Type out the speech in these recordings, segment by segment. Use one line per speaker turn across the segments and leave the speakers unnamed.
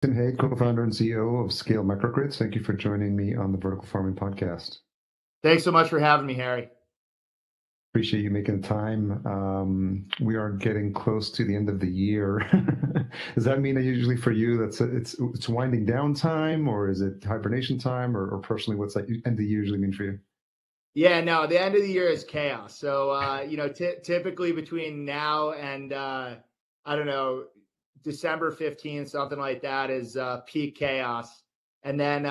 Tim Hade, co-founder and CEO of Scale Microgrids. Thank you for joining me on the Vertical Farming Podcast.
Thanks so much for having me, Harry.
Appreciate you making the time. We are getting close to the end of the year. Does that mean that usually for you it's winding down time, or is it hibernation time, or personally, what's that end of the year usually mean for you?
Yeah, no, the end of the year is chaos. So, typically between now and I don't know, December 15th, something like that is peak chaos. And then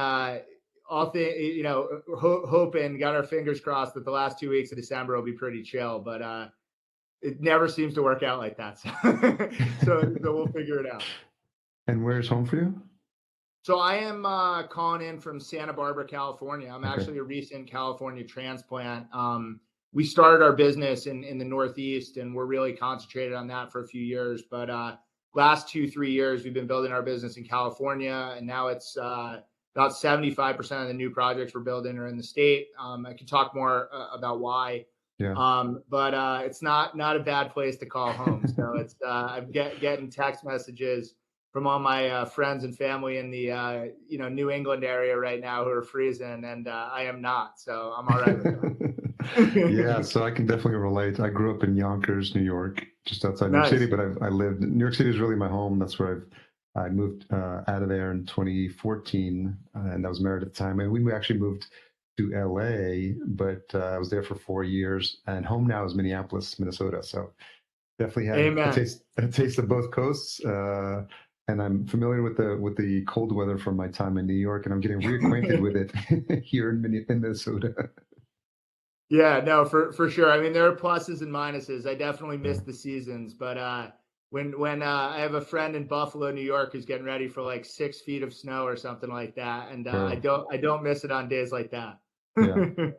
hoping, got our fingers crossed that the last 2 weeks of December will be pretty chill, but it never seems to work out like that. So we'll figure it out.
And where's home for you?
So I am calling in from Santa Barbara, California. I'm
Okay.
actually a recent California transplant. We started our business in the Northeast, and we're really concentrated on that for a few years. But last 2-3 years, we've been building our business in California, and now it's about 75% of the new projects we're building are in the state. I can talk more about why.
Yeah.
But it's not a bad place to call home. So it's I'm getting text messages from all my friends and family in the New England area right now who are freezing, and I am not, so I'm all right with that.
Yeah, so I can definitely relate. I grew up in Yonkers, New York, just outside New York City,
Nice.
but I lived. New York City is really my home. That's where I moved out of there in 2014, and I was married at the time. And we actually moved to LA, but I was there for 4 years. And home now is Minneapolis, Minnesota. So definitely had
Amen.
a taste of both coasts. And I'm familiar with the cold weather from my time in New York, and I'm getting reacquainted with it here in Minnesota.
Yeah, no, for sure. I mean, there are pluses and minuses. I definitely
Yeah.
miss the seasons, but when I have a friend in Buffalo, New York, who's getting ready for like 6 feet of snow or something like that, and I
Bro.
don't miss it on days like that.
Yeah.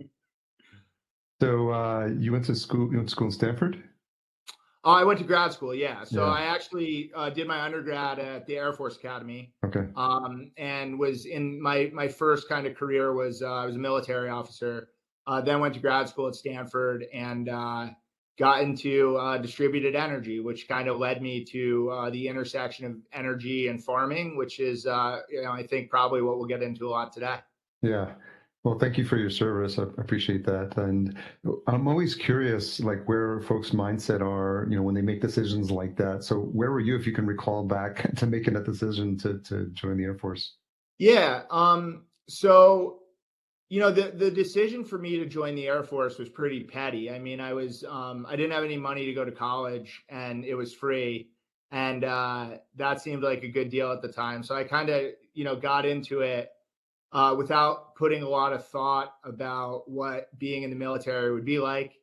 So you went to school. You went to school in Stanford.
Oh, I went to grad school, yeah. So
Yeah.
I actually did my undergrad at the Air Force Academy,
Okay.
and was in my first kind of career was I was a military officer. Then went to grad school at Stanford and got into distributed energy, which kind of led me to the intersection of energy and farming, which is I think probably what we'll get into a lot today.
Yeah. Well, thank you for your service. I appreciate that. And I'm always curious, like where folks' mindset are, when they make decisions like that. So where were you, if you can recall back to making that decision to join the Air Force?
Yeah. So the decision for me to join the Air Force was pretty petty. I mean, I didn't have any money to go to college, and it was free, and that seemed like a good deal at the time. So I kind of got into it without putting a lot of thought about what being in the military would be like.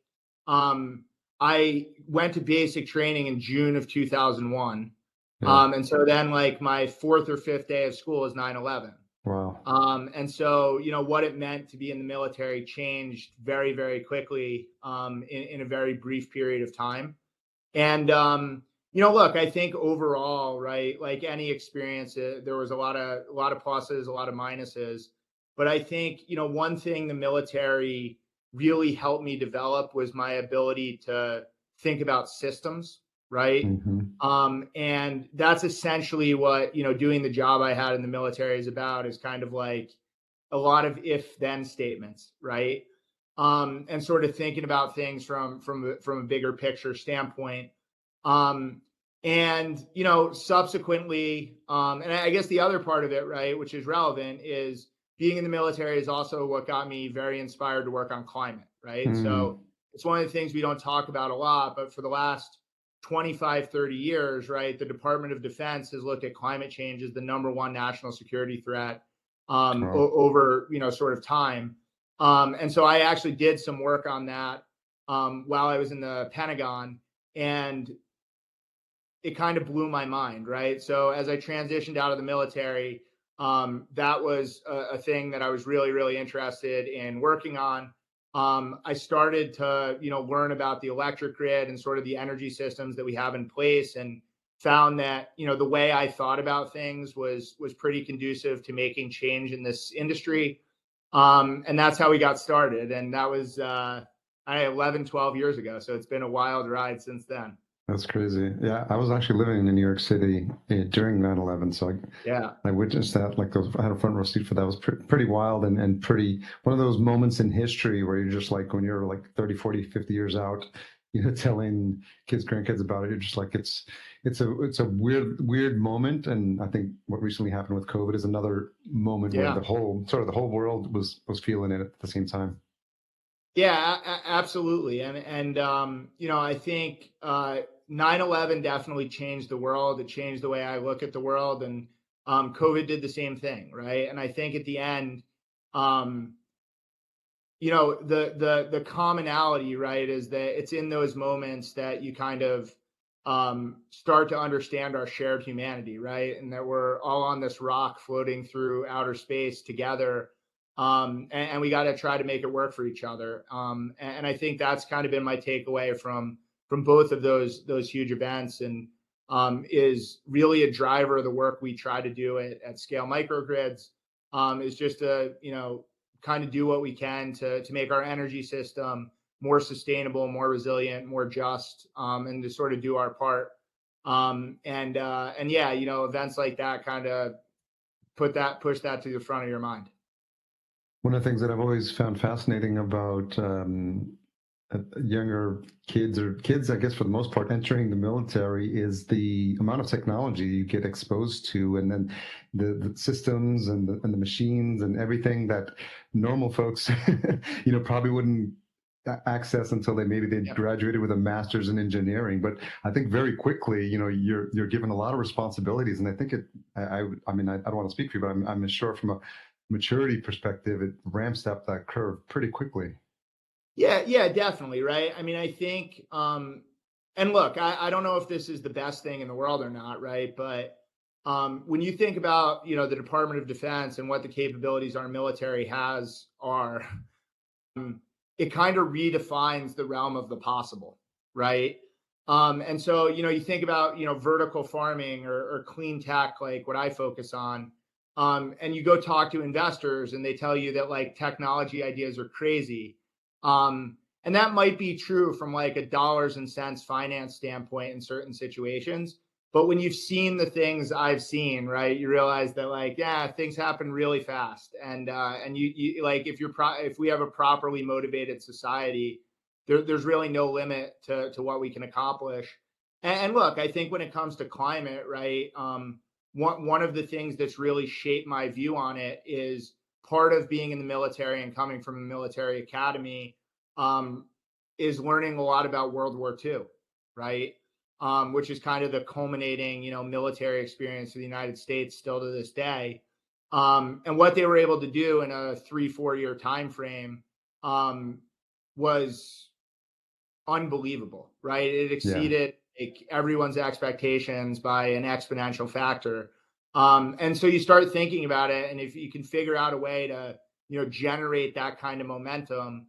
Um, I went to basic training in June of 2001.
Yeah.
And so then like my fourth or fifth day of school is 9/11.
Wow.
And so, what it meant to be in the military changed very, very quickly in a very brief period of time. And, look, I think overall, right, like any experience, there was a lot of pluses, a lot of minuses. But I think, one thing the military really helped me develop was my ability to think about systems, right?
Hmm.
And that's essentially what, doing the job I had in the military is about, is kind of like a lot of if then statements, right? And sort of thinking about things from a bigger picture standpoint. Um, and subsequently, and I guess the other part of it, right, which is relevant, is being in the military is also what got me very inspired to work on climate, right? So
Mm.
it's one of the things we don't talk about a lot, but for the last 25, 30 years, right, the Department of Defense has looked at climate change as the number one national security threat
Wow.
over, sort of time. And so I actually did some work on that while I was in the Pentagon, and it kind of blew my mind, right? So as I transitioned out of the military, that was a thing that I was really, really interested in working on. I started to, learn about the electric grid and sort of the energy systems that we have in place, and found that, the way I thought about things was pretty conducive to making change in this industry. And that's how we got started. And that was 11, 12 years ago. So it's been a wild ride since then.
That's crazy. Yeah, I was actually living in New York City during 9/11, so
Yeah.
I witnessed that. Like, those, I had a front row seat for that. It was pretty wild and pretty one of those moments in history where you're just like, when you're like 30, 40, 50 years out, telling kids, grandkids about it. You're just like, it's a weird moment. And I think what recently happened with COVID is another moment where
Yeah.
the whole world was feeling it at the same time.
Yeah, absolutely. I think 9/11 definitely changed the world. It changed the way I look at the world, and COVID did the same thing, right? And I think at the end, um, the commonality, right, is that it's in those moments that you kind of start to understand our shared humanity, right, and that we're all on this rock floating through outer space together, and we got to try to make it work for each other. And I think that's kind of been my takeaway from both of those huge events, and is really a driver of the work we try to do at Scale Microgrids. Is just to kind of do what we can to make our energy system more sustainable, more resilient, more just, and to sort of do our part. And yeah, events like that kind of push that to the front of your mind.
One of the things that I've always found fascinating about younger kids, or kids, I guess, for the most part, entering the military, is the amount of technology you get exposed to, and then the systems and the machines and everything that normal folks, probably wouldn't access until they
Yeah.
graduated with a master's in engineering. But I think very quickly, you're given a lot of responsibilities, and I think I mean, I don't want to speak for you, but I'm sure from a maturity perspective, it ramps up that curve pretty quickly.
Yeah, yeah, definitely, right? I mean, I think, and look, I don't know if this is the best thing in the world or not, right? But when you think about, the Department of Defense and what the capabilities our military has are, it kind of redefines the realm of the possible, right? And so, you think about, vertical farming or clean tech, like what I focus on, and you go talk to investors and they tell you that like technology ideas are crazy. And that might be true from like a dollars and cents finance standpoint in certain situations. But when you've seen the things I've seen, right, you realize that like, yeah, things happen really fast. And you like, if we have a properly motivated society, there's really no limit to what we can accomplish. And look, I think when it comes to climate, right, one of the things that's really shaped my view on it is part of being in the military and coming from a military academy, um, is learning a lot about World War II, right? Which is kind of the culminating, military experience of the United States still to this day. And what they were able to do in a 3-4 year time frame, was unbelievable, right? It
Yeah.
exceeded like everyone's expectations by an exponential factor. And so you start thinking about it, and if you can figure out a way to, generate that kind of momentum,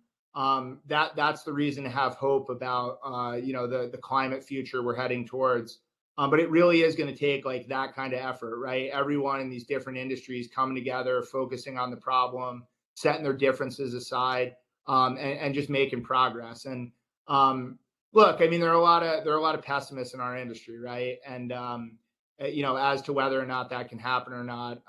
that's the reason to have hope about, the climate future we're heading towards. But it really is going to take like that kind of effort, right? Everyone in these different industries coming together, focusing on the problem, setting their differences aside, and just making progress. And um, look, I mean, there are a lot of pessimists in our industry, right? And as to whether or not that can happen or not,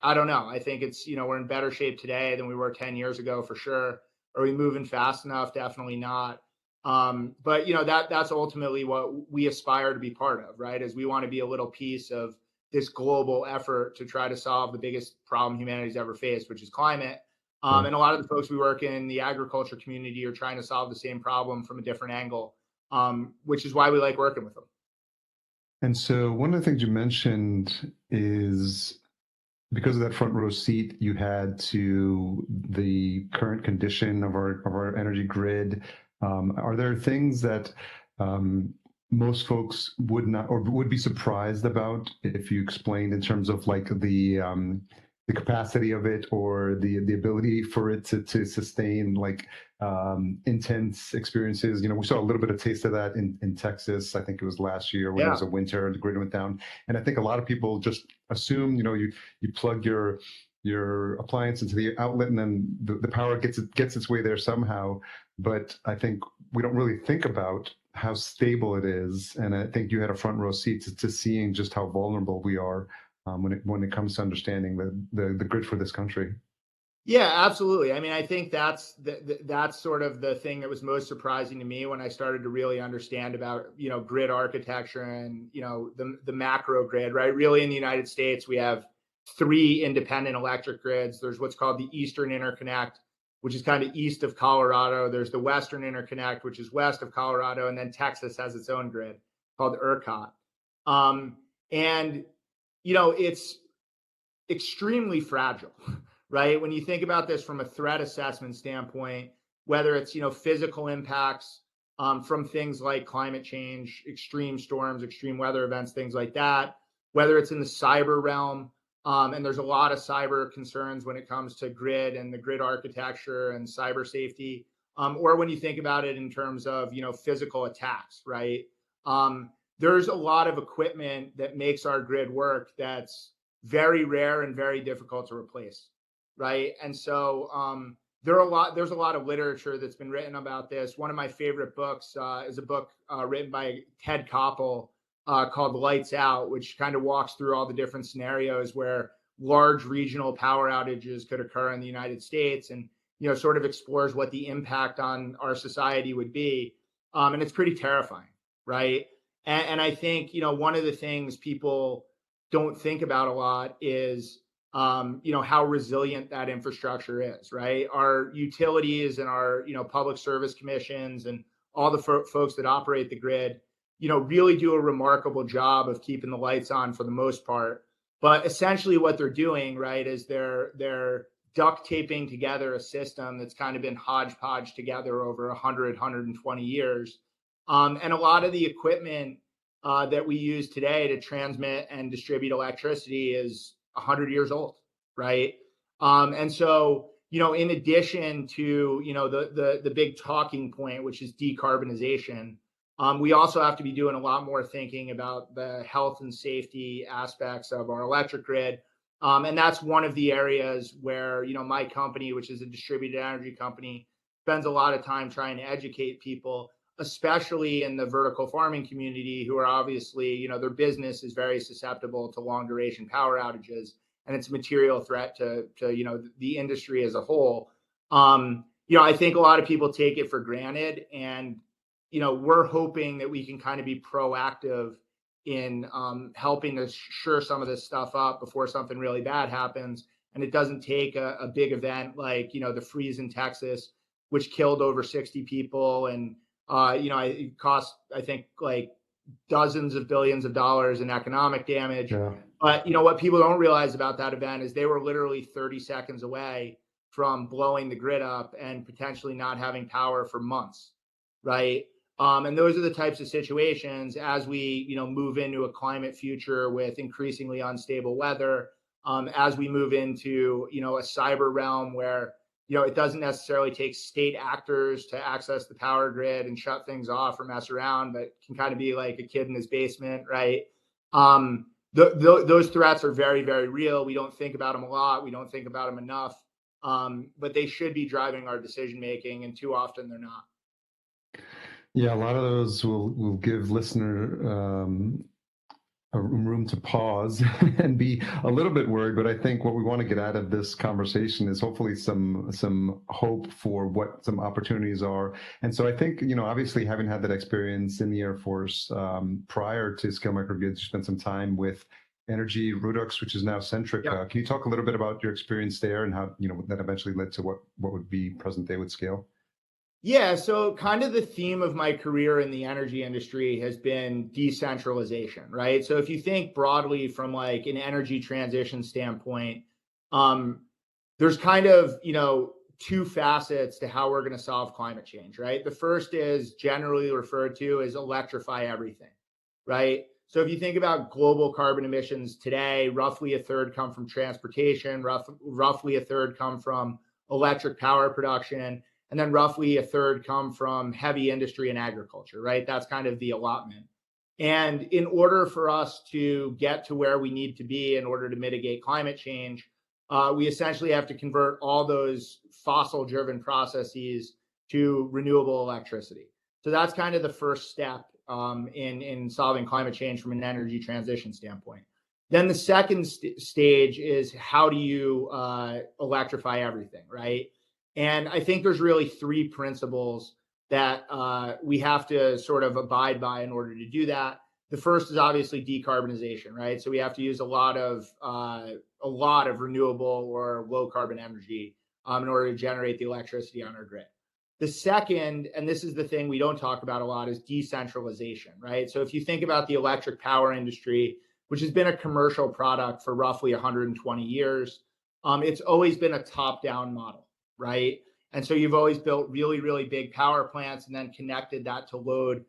I don't know. I think it's we're in better shape today than we were 10 years ago for sure. Are we moving fast enough? Definitely not. But that's ultimately what we aspire to be part of, right? Is we want to be a little piece of this global effort to try to solve the biggest problem humanity's ever faced, which is climate.
Sure.
And a lot of the folks we work in the agriculture community are trying to solve the same problem from a different angle, which is why we like working with them.
And so one of the things you mentioned is, because of that front row seat you had to the current condition of our energy grid, are there things that um, most folks would not, or would be surprised about, if you explained, in terms of like the capacity of it, or the ability for it to sustain like intense experiences? We saw a little bit of taste of that in Texas. I think it was last year when there
Yeah,
was a winter and the grid went down. And I think a lot of people just assume, you plug your appliance into the outlet, and then the power gets its way there somehow. But I think we don't really think about how stable it is, and I think you had a front row seat to seeing just how vulnerable we are when it comes to understanding the grid for this country.
Yeah, absolutely. I mean, I think that's sort of the thing that was most surprising to me when I started to really understand about, grid architecture and, the macro grid, right? Really, in the United States, we have three independent electric grids. There's what's called the Eastern Interconnect, which is kind of east of Colorado. There's the Western Interconnect, which is west of Colorado, and then Texas has its own grid called ERCOT. And it's extremely fragile, right? When you think about this from a threat assessment standpoint, whether it's, physical impacts from things like climate change, extreme storms, extreme weather events, things like that, whether it's in the cyber realm, and there's a lot of cyber concerns when it comes to grid and the grid architecture and cyber safety, or when you think about it in terms of, physical attacks, right? There's a lot of equipment that makes our grid work that's very rare and very difficult to replace, right? And so there's a lot of literature that's been written about this. One of my favorite books is a book written by Ted Koppel called Lights Out, which kind of walks through all the different scenarios where large regional power outages could occur in the United States, and sort of explores what the impact on our society would be. And it's pretty terrifying, right? And I think one of the things people don't think about a lot is how resilient that infrastructure is, right? Our utilities and our public service commissions and all the folks that operate the grid really do a remarkable job of keeping the lights on for the most part. But essentially what they're doing, right, is they're duct taping together a system that's kind of been hodgepodge together over 100, 120 years. And a lot of the equipment that we use today to transmit and distribute electricity is 100 years old, right? And so, in addition to, the big talking point, which is decarbonization, we also have to be doing a lot more thinking about the health and safety aspects of our electric grid. And that's one of the areas where, my company, which is a distributed energy company, spends a lot of time trying to educate people, especially in the vertical farming community, who are obviously, their business is very susceptible to long duration power outages, and it's a material threat to the industry as a whole. I think a lot of people take it for granted, and we're hoping that we can kind of be proactive in helping to shore some of this stuff up before something really bad happens. And it doesn't take a big event like, the freeze in Texas, which killed over 60 people. And, it cost, I think, like dozens of billions of dollars in economic damage.
Yeah.
But, what people don't realize about that event is they were literally 30 seconds away from blowing the grid up and potentially not having power for months, right? And those are the types of situations as we, move into a climate future with increasingly unstable weather, as we move into, a cyber realm where, it doesn't necessarily take state actors to access the power grid and shut things off or mess around, but can kind of be like a kid in his basement, right? Those threats are very, very real. We don't think about them a lot. We don't think about them enough, but they should be driving our decision making, and too often they're not.
Yeah, a lot of those will give listener a room to pause and be a little bit worried. But I think what we want to get out of this conversation is hopefully some hope for what some opportunities are. And so I think, obviously having had that experience in the Air Force prior to Scale Microgrids, you spent some time with Energy Redux, which is now Centric.
Yep.
Can you talk a little bit about your experience there and how, that eventually led to what would be present day with Scale?
Yeah, so kind of the theme of my career in the energy industry has been decentralization, right? So if you think broadly from like an energy transition standpoint, there's kind of, two facets to how we're going to solve climate change, right? The first is generally referred to as electrify everything, right? So if you think about global carbon emissions today, roughly a third come from transportation, roughly a third come from electric power production, and then roughly a third come from heavy industry and agriculture, right? That's kind of the allotment. And in order for us to get to where we need to be in order to mitigate climate change, we essentially have to convert all those fossil-driven processes to renewable electricity. So that's kind of the first step in solving climate change from an energy transition standpoint. Then the second stage is how do you electrify everything, right? And I think there's really three principles that we have to sort of abide by in order to do that. The first is obviously decarbonization, right? So we have to use a lot of renewable or low carbon energy in order to generate the electricity on our grid. The second, and this is the thing we don't talk about a lot, is decentralization, right? So if you think about the electric power industry, which has been a commercial product for roughly 120 years, it's always been a top-down model, right? And so you've always built really, really big power plants and then connected that to load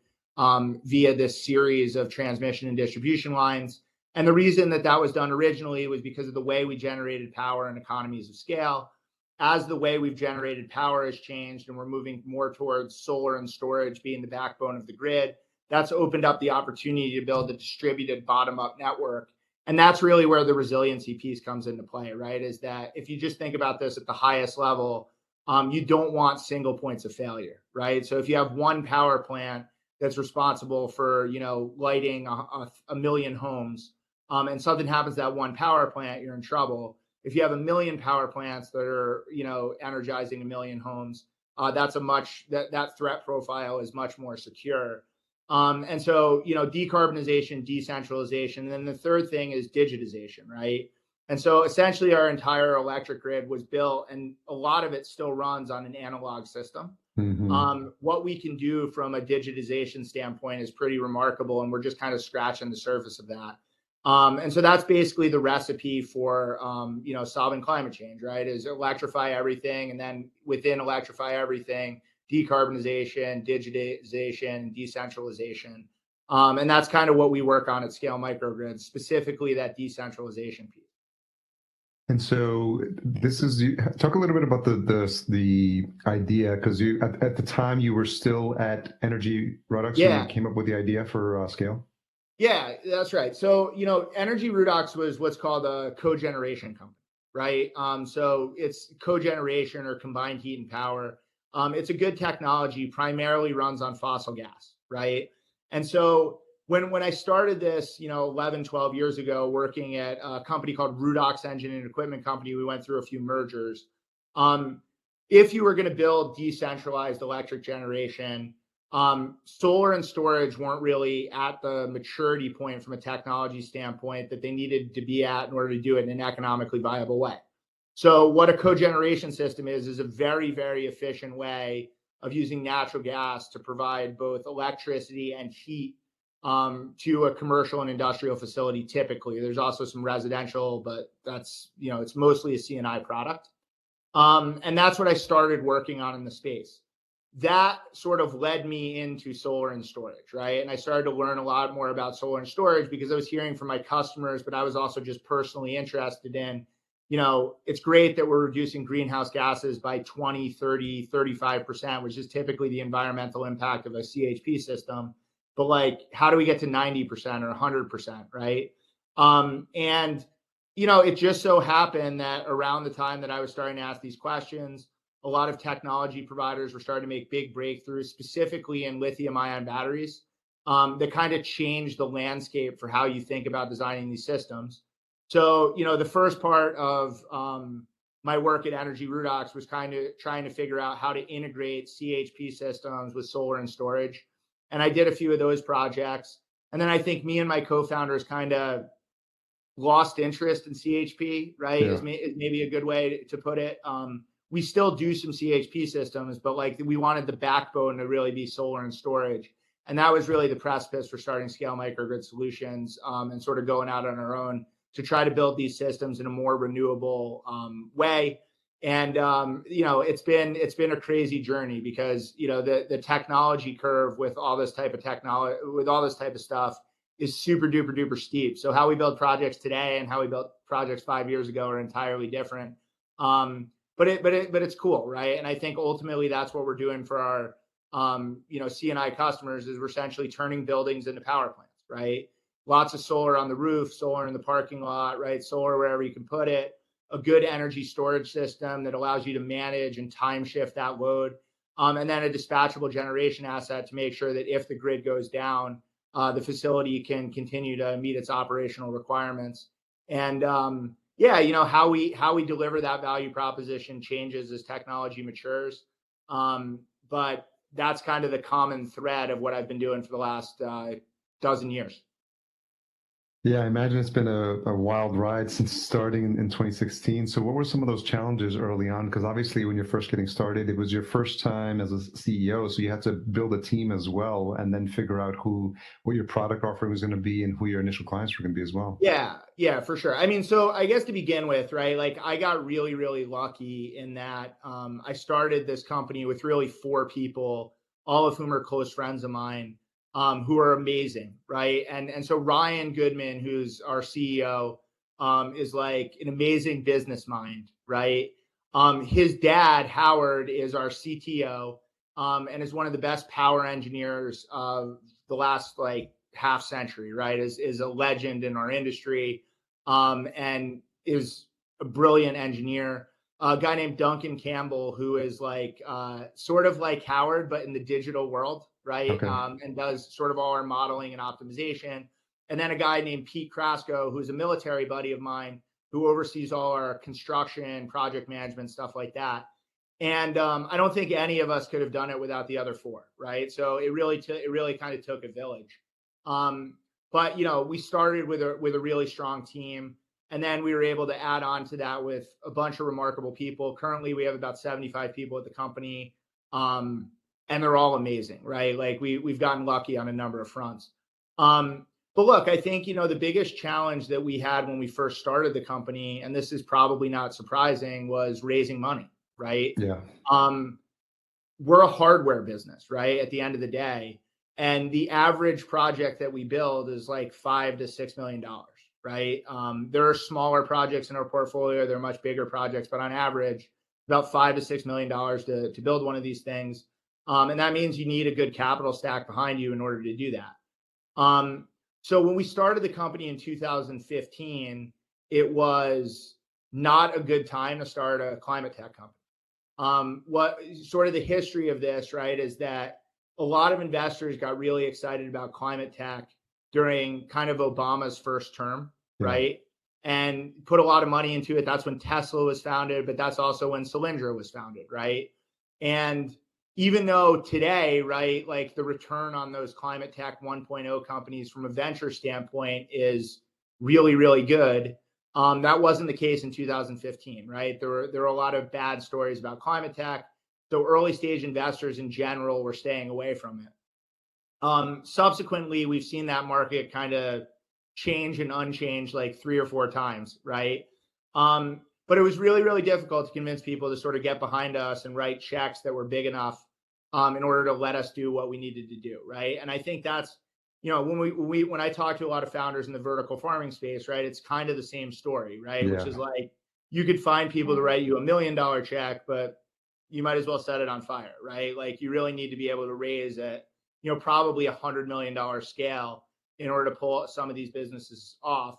via this series of transmission and distribution lines. And the reason that that was done originally was because of the way we generated power and economies of scale. As the way we've generated power has changed and we're moving more towards solar and storage being the backbone of the grid, that's opened up the opportunity to build a distributed bottom-up network. And that's really where the resiliency piece comes into play, right? Is that if you just think about this at the highest level, you don't want single points of failure, right? So if you have one power plant that's responsible for, lighting a million homes, and something happens to that one power plant, you're in trouble. If you have a million power plants that are, energizing a million homes, that threat profile is much more secure. And so, decarbonization, decentralization, and then the third thing is digitization, right? And so essentially our entire electric grid was built and a lot of it still runs on an analog system. Mm-hmm. What we can do from a digitization standpoint is pretty remarkable, and we're just kind of scratching the surface of that. And so that's basically the recipe for, solving climate change, right? Is electrify everything, and then within electrify everything, decarbonization, digitization, decentralization. And that's kind of what we work on at Scale Microgrids, specifically that decentralization piece.
And so this is, talk a little bit about the idea, because you at the time you were still at Energy Redux.
Yeah.
You came up with the idea for Scale.
Yeah, that's right. So, Energy Redux was what's called a cogeneration company, right? So it's cogeneration or combined heat and power. It's a good technology, primarily runs on fossil gas, right? And so when I started this, 11, 12 years ago, working at a company called Redux Engine and Equipment Company, we went through a few mergers. If you were going to build decentralized electric generation, solar and storage weren't really at the maturity point from a technology standpoint that they needed to be at in order to do it in an economically viable way. So what a cogeneration system is a very, very efficient way of using natural gas to provide both electricity and heat to a commercial and industrial facility. Typically, there's also some residential, but that's, it's mostly a C&I product. And that's what I started working on in the space. That sort of led me into solar and storage, right? And I started to learn a lot more about solar and storage because I was hearing from my customers, but I was also just personally interested in, it's great that we're reducing greenhouse gases by 20, 30, 35%, which is typically the environmental impact of a CHP system. But like, how do we get to 90% or 100%, right? And, it just so happened that around the time that I was starting to ask these questions, a lot of technology providers were starting to make big breakthroughs, specifically in lithium-ion batteries, that kind of changed the landscape for how you think about designing these systems. So, the first part of my work at Energy Redux was kind of trying to figure out how to integrate CHP systems with solar and storage. And I did a few of those projects. And then I think me and my co-founders kind of lost interest in CHP, right? Yeah. Is maybe a good way to put it. We still do some CHP systems, but like we wanted the backbone to really be solar and storage. And that was really the precipice for starting Scale Microgrid Solutions and sort of going out on our own to try to build these systems in a more renewable way. And, it's been a crazy journey because, the technology curve with all this type of technology, with all this type of stuff is super duper duper steep. So how we build projects today and how we built projects 5 years ago are entirely different. But it's cool, right? And I think ultimately that's what we're doing for our, C&I customers is we're essentially turning buildings into power plants, right? Lots of solar on the roof, solar in the parking lot, right? Solar wherever you can put it. a good energy storage system that allows you to manage and time shift that load, and then a dispatchable generation asset to make sure that if the grid goes down, the facility can continue to meet its operational requirements. And yeah, how we deliver that value proposition changes as technology matures. But that's kind of the common thread of what I've been doing for the last dozen years.
Yeah, I imagine it's been a wild ride since starting in 2016. So what were some of those challenges early on? Because obviously when you're first getting started, it was your first time as a CEO. So you had to build a team as well and then figure out what your product offering was going to be and who your initial clients were going to be as well.
Yeah, for sure. I mean, so I guess to begin with, right, like I got really, really lucky in that I started this company with really 4 people, all of whom are close friends of mine, who are amazing, right? And so Ryan Goodman, who's our CEO, is like an amazing business mind, right? His dad, Howard, is our CTO, and is one of the best power engineers of the last like half century, right? Is a legend in our industry, and is a brilliant engineer. A guy named Duncan Campbell, who is like sort of like Howard, but in the digital world, right?
Okay.
And does sort of all our modeling and optimization. And then a guy named Pete Krasko, who's a military buddy of mine, who oversees all our construction, project management, stuff like that. And I don't think any of us could have done it without the other 4, right? So it really kind of took a village. But we started with a really strong team. And then we were able to add on to that with a bunch of remarkable people. Currently, we have about 75 people at the company, and they're all amazing, right? Like we've gotten lucky on a number of fronts. But look, I think the biggest challenge that we had when we first started the company, and this is probably not surprising, was raising money, right?
Yeah.
We're a hardware business, right? At the end of the day, and the average project that we build is like $5 to $6 million. Right? There are smaller projects in our portfolio. There are much bigger projects, but on average, about $5 to $6 million to build one of these things. And that means you need a good capital stack behind you in order to do that. So when we started the company in 2015, it was not a good time to start a climate tech company. What sort of the history of this, right, is that a lot of investors got really excited about climate tech during kind of Obama's first term, right? And put a lot of money into it. That's when Tesla was founded, but that's also when Solyndra was founded, right? And even though today, right, like the return on those climate tech 1.0 companies from a venture standpoint is really, really good, that wasn't the case in 2015, right? There were a lot of bad stories about climate tech. So early stage investors in general were staying away from it. Subsequently, we've seen that market kind of change and unchange like 3 or 4 times, right? But it was really, really difficult to convince people to sort of get behind us and write checks that were big enough in order to let us do what we needed to do, right? And I think that's, when I talk to a lot of founders in the vertical farming space, right, it's kind of the same story, right?
Yeah.
Which is like, you could find people to write you $1 million check, but you might as well set it on fire, right? Like you really need to be able to raise it, probably $100 million scale in order to pull some of these businesses off.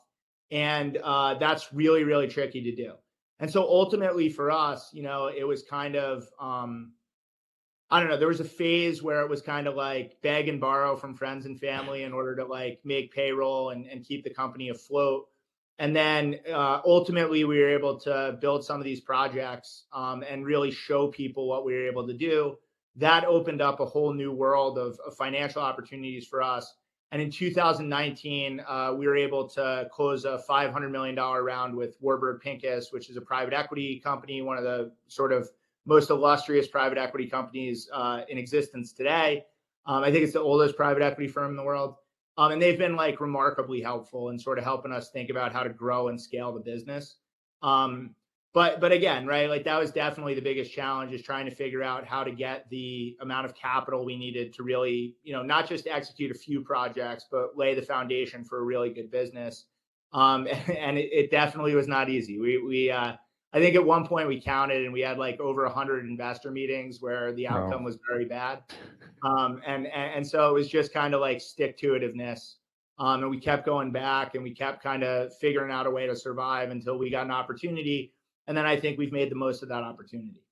And that's really, really tricky to do. And so ultimately for us, it was kind of, I don't know, there was a phase where it was kind of like beg and borrow from friends and family in order to like make payroll and keep the company afloat. And then ultimately we were able to build some of these projects and really show people what we were able to do. That opened up a whole new world of financial opportunities for us. And in 2019, we were able to close a $500 million round with Warburg Pincus, which is a private equity company, one of the sort of most illustrious private equity companies in existence today. I think it's the oldest private equity firm in the world. And they've been like remarkably helpful in sort of helping us think about how to grow and scale the business. But again, right, like that was definitely the biggest challenge, is trying to figure out how to get the amount of capital we needed to really, not just execute a few projects, but lay the foundation for a really good business. And it definitely was not easy. We I think at one point we counted and we had like over 100 investor meetings where the outcome was very bad. And so it was just kind of like stick to itiveness. And we kept going back and we kept kind of figuring out a way to survive until we got an opportunity And then I think we've made the most of that opportunity.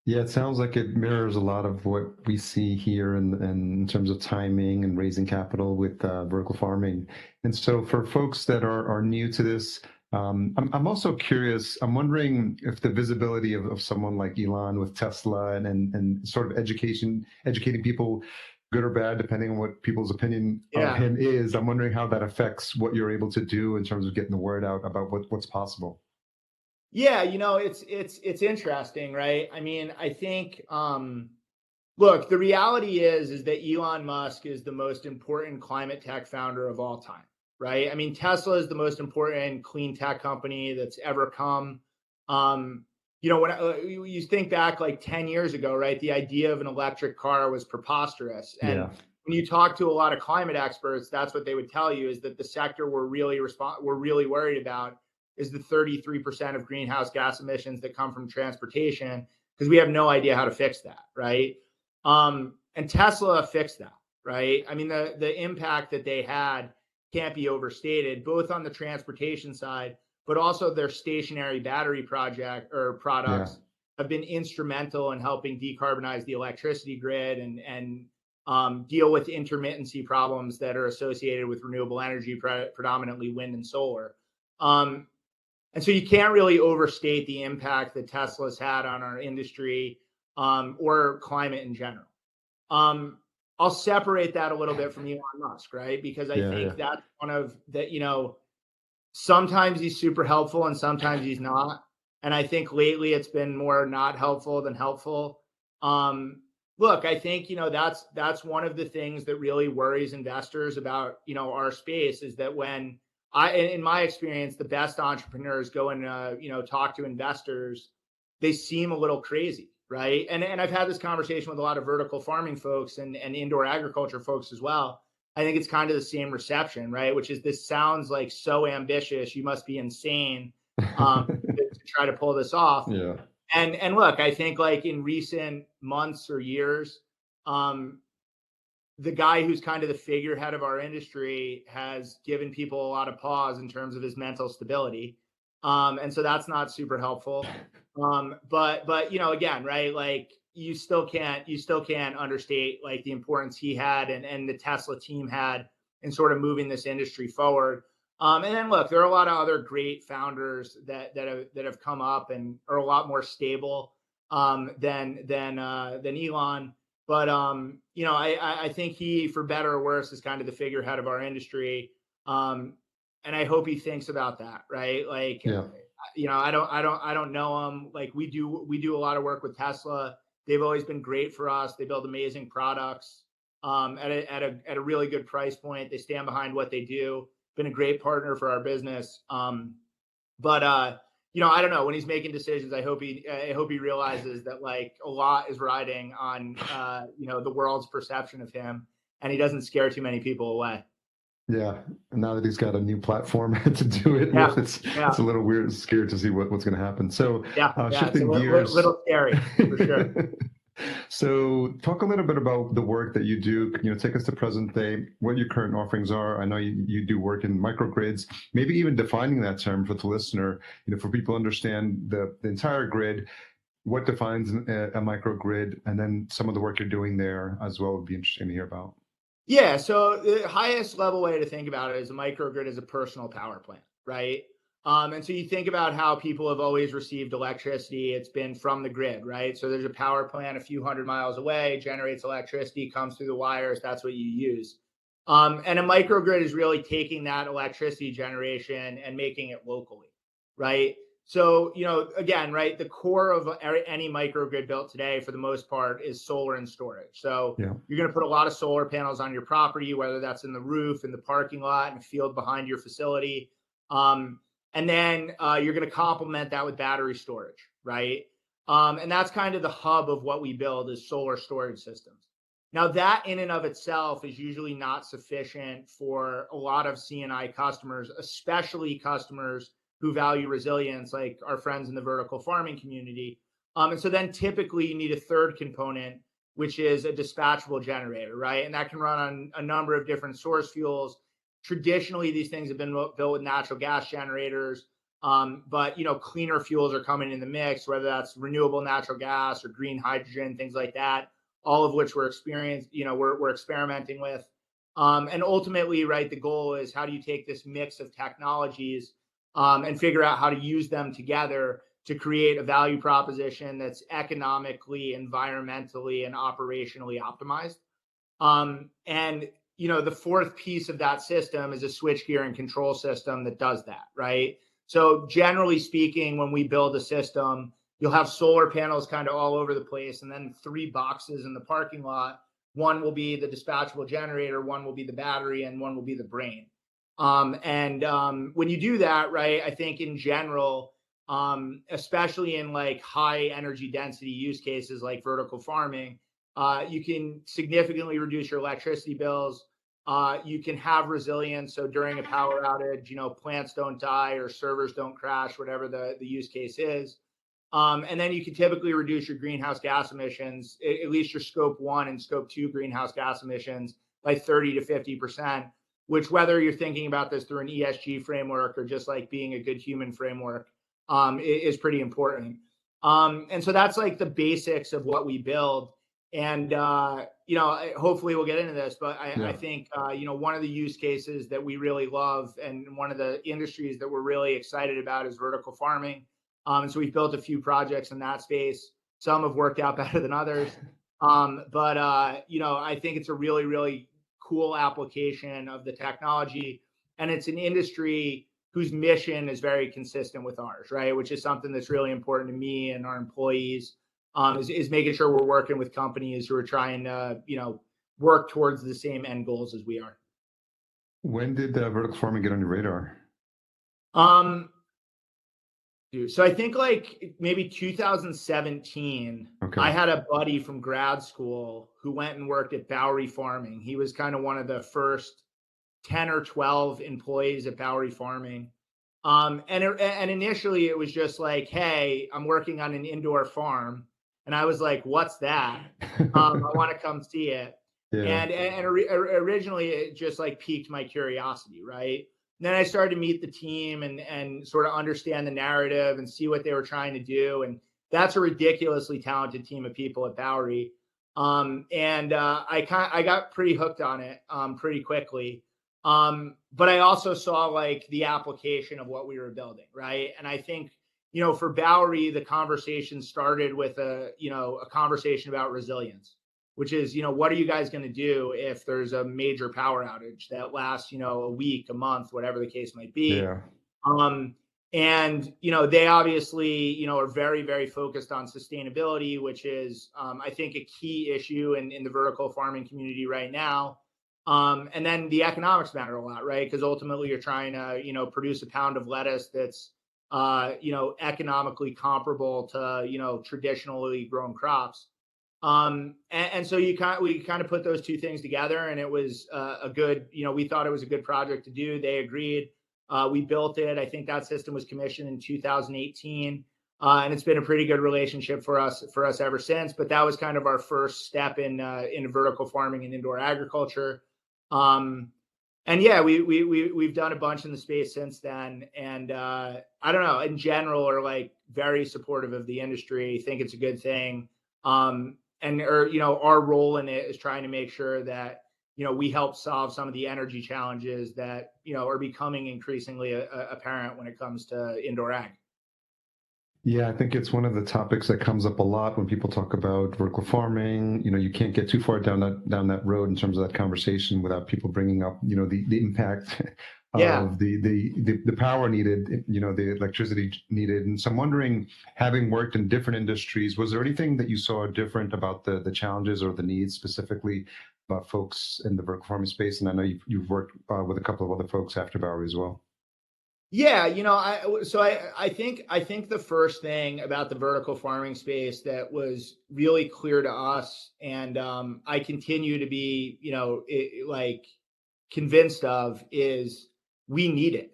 Yeah, it sounds like it mirrors a lot of what we see here in terms of timing and raising capital with vertical farming. And so for folks that are new to this, I'm also curious, I'm wondering if the visibility of someone like Elon with Tesla and sort of educating people, good or bad, depending on what people's opinion of
Yeah.
him is, I'm wondering how that affects what you're able to do in terms of getting the word out about what's possible.
Yeah, it's interesting, right? I mean, I think look, the reality is that Elon Musk is the most important climate tech founder of all time, right? I mean, Tesla is the most important clean tech company that's ever come. When you think back like 10 years ago, right? The idea of an electric car was preposterous. And
Yeah,
when you talk to a lot of climate experts, that's what they would tell you is that the sector we're really worried about is the 33% of greenhouse gas emissions that come from transportation, because we have no idea how to fix that, right? And Tesla fixed that, right? I mean, the impact that they had can't be overstated, both on the transportation side, but also their stationary battery project or
yeah,
products have been instrumental in helping decarbonize the electricity grid and deal with intermittency problems that are associated with renewable energy, predominantly wind and solar. Um, and so you can't really overstate the impact that Tesla's had on our industry or climate in general. Um, I'll separate that a little bit from Elon Musk, right? Because I
yeah, yeah.
think that's one of that, sometimes he's super helpful and sometimes he's not. And I think lately it's been more not helpful than helpful. Um, Look, I think, that's one of the things that really worries investors about, our space is that when in my experience, the best entrepreneurs go and, talk to investors, they seem a little crazy, right? And I've had this conversation with a lot of vertical farming folks and indoor agriculture folks as well. I think it's kind of the same reception, right? Which is this sounds like so ambitious. You must be insane to try to pull this off.
Yeah.
And look, I think like in recent months or years, um, the guy who's kind of the figurehead of our industry has given people a lot of pause in terms of his mental stability. And so that's not super helpful. But again, right, like you still can't understate like the importance he had and the Tesla team had in sort of moving this industry forward. And then look, there are a lot of other great founders that have come up and are a lot more stable than Elon. But I think he, for better or worse, is kind of the figurehead of our industry. And I hope he thinks about that, right? Like,
Yeah.
I don't know him. Like we do a lot of work with Tesla. They've always been great for us. They build amazing products at a really good price point. They stand behind what they do. Been a great partner for our business. But I don't know, when he's making decisions, I hope he realizes that like a lot is riding on the world's perception of him, and he doesn't scare too many people away.
Yeah. And now that he's got a new platform to do it
Yeah,
with, it's
yeah,
a little weird, scared to see what's going to happen. So
yeah, yeah. It's a
shifting gears.
little scary for sure.
So talk a little bit about the work that you do, take us to present day, what your current offerings are. I know you do work in microgrids, maybe even defining that term for the listener, for people to understand the entire grid, what defines a microgrid, and then some of the work you're doing there as well would be interesting to hear about.
Yeah, so the highest level way to think about it is a microgrid is a personal power plant, right? And so you think about how people have always received electricity, it's been from the grid, right? So there's a power plant a few hundred miles away, generates electricity, comes through the wires, that's what you use. And a microgrid is really taking that electricity generation and making it locally, right? So, again, right, the core of any microgrid built today, for the most part, is solar and storage. So
Yeah.
you're going to put a lot of solar panels on your property, whether that's in the roof, in the parking lot, in a field behind your facility. And then you're going to complement that with battery storage, right? And that's kind of the hub of what we build is solar storage systems. Now, that in and of itself is usually not sufficient for a lot of C&I customers, especially customers who value resilience, like our friends in the vertical farming community. And so then typically you need a third component, which is a dispatchable generator, right? And that can run on a number of different source fuels. Traditionally, these things have been built with natural gas generators. But cleaner fuels are coming in the mix, whether that's renewable natural gas or green hydrogen, things like that, all of which we're experimenting with. And ultimately, right, the goal is how do you take this mix of technologies and figure out how to use them together to create a value proposition that's economically, environmentally, and operationally optimized. And the fourth piece of that system is a switchgear and control system that does that, right? So generally speaking, when we build a system, you'll have solar panels kind of all over the place, and then 3 boxes in the parking lot. One will be the dispatchable generator, one will be the battery, and one will be the brain. When you do that, right, I think in general, especially in like high energy density use cases like vertical farming, you can significantly reduce your electricity bills. You can have resilience. So during a power outage, plants don't die or servers don't crash, whatever the use case is. And then you can typically reduce your greenhouse gas emissions, at least your scope 1 and scope 2 greenhouse gas emissions by 30 to 50%, which whether you're thinking about this through an ESG framework or just like being a good human framework, is pretty important. And so that's like the basics of what we build. And, hopefully we'll get into this, but I think, one of the use cases that we really love and one of the industries that we're really excited about is vertical farming. And so we've built a few projects in that space. Some have worked out better than others. But I think it's a really, really cool application of the technology. And it's an industry whose mission is very consistent with ours, right? Which is something that's really important to me and our employees. Is making sure we're working with companies who are trying to, work towards the same end goals as we are.
When did vertical farming get on your radar?
So I think like maybe 2017,
Okay.
I had a buddy from grad school who went and worked at Bowery Farming. He was kind of one of the first 10 or 12 employees at Bowery Farming. And initially it was just like, hey, I'm working on an indoor farm. And I was like, what's that? I want to come see it.
Yeah.
And originally it just like piqued my curiosity, right? And then I started to meet the team and sort of understand the narrative and see what they were trying to do. And that's a ridiculously talented team of people at Bowery. I got pretty hooked on it pretty quickly. But I also saw like the application of what we were building, right? And I think, for Bowery, the conversation started with a conversation about resilience, which is, what are you guys going to do if there's a major power outage that lasts, a week, a month, whatever the case might be.
Yeah.
They obviously, are very, very focused on sustainability, which is, I think, a key issue in the vertical farming community right now. And then the economics matter a lot, right? Because ultimately you're trying to, produce a pound of lettuce that's, economically comparable to, traditionally grown crops. And so we kind of put those two things together, and it was a good, we thought it was a good project to do. They agreed. We built it. I think that system was commissioned in 2018. And it's been a pretty good relationship for us ever since. But that was kind of our first step in vertical farming and indoor agriculture. And yeah, we've done a bunch in the space since then. And I don't know, in general, are like very supportive of the industry. Think it's a good thing. Our role in it is trying to make sure that, we help solve some of the energy challenges that, are becoming increasingly apparent when it comes to indoor ag.
Yeah, I think it's one of the topics that comes up a lot when people talk about vertical farming. You can't get too far down that road in terms of that conversation without people bringing up, the impact of the power needed, the electricity needed. And so I'm wondering, having worked in different industries, was there anything that you saw different about the challenges or the needs specifically about folks in the vertical farming space? And I know you've worked with a couple of other folks after Bowery as well.
Yeah, I think the first thing about the vertical farming space that was really clear to us, and I continue to be, convinced of, is we need it,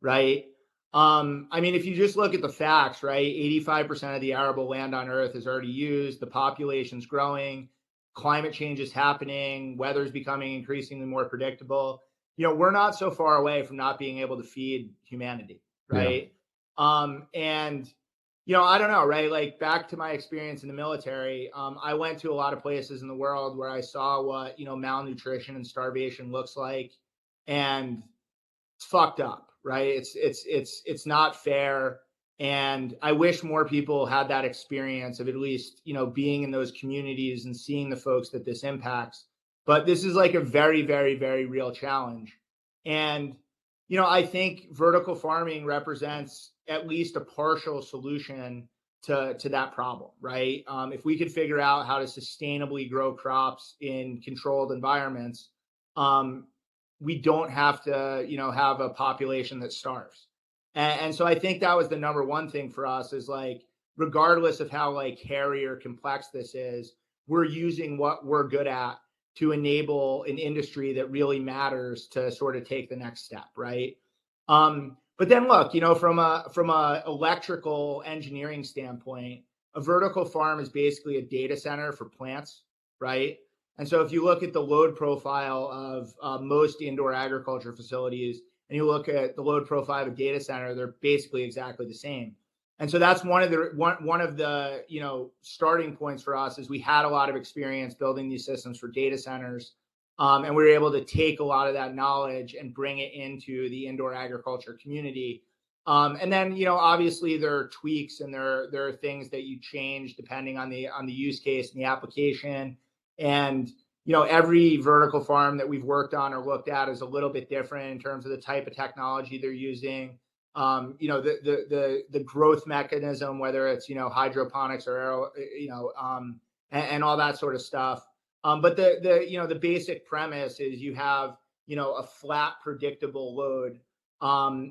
right? If you just look at the facts, right, 85% of the arable land on Earth is already used. The population's growing, climate change is happening, weather's becoming increasingly more predictable. We're not so far away from not being able to feed humanity, right? And I don't know, right? Like back to my experience in the military, I went to a lot of places in the world where I saw what, malnutrition and starvation looks like. And it's fucked up, right? It's not fair. And I wish more people had that experience of at least, being in those communities and seeing the folks that this impacts. But this is like a very, very, very real challenge. And, I think vertical farming represents at least a partial solution to that problem, right? If we could figure out how to sustainably grow crops in controlled environments, we don't have to, have a population that starves. And so I think that was the number one thing for us is like, regardless of how like hairy or complex this is, we're using what we're good at to enable an industry that really matters to sort of take the next step, right? But then look, from a electrical engineering standpoint, a vertical farm is basically a data center for plants, right? And so if you look at the load profile of most indoor agriculture facilities, and you look at the load profile of a data center, they're basically exactly the same. And so that's one of the starting points for us is we had a lot of experience building these systems for data centers, and we were able to take a lot of that knowledge and bring it into the indoor agriculture community. And then obviously there are tweaks and there are things that you change depending on the use case and the application. And every vertical farm that we've worked on or looked at is a little bit different in terms of the type of technology they're using. The growth mechanism, whether it's hydroponics or and all that sort of stuff. But the basic premise is you have a flat, predictable load.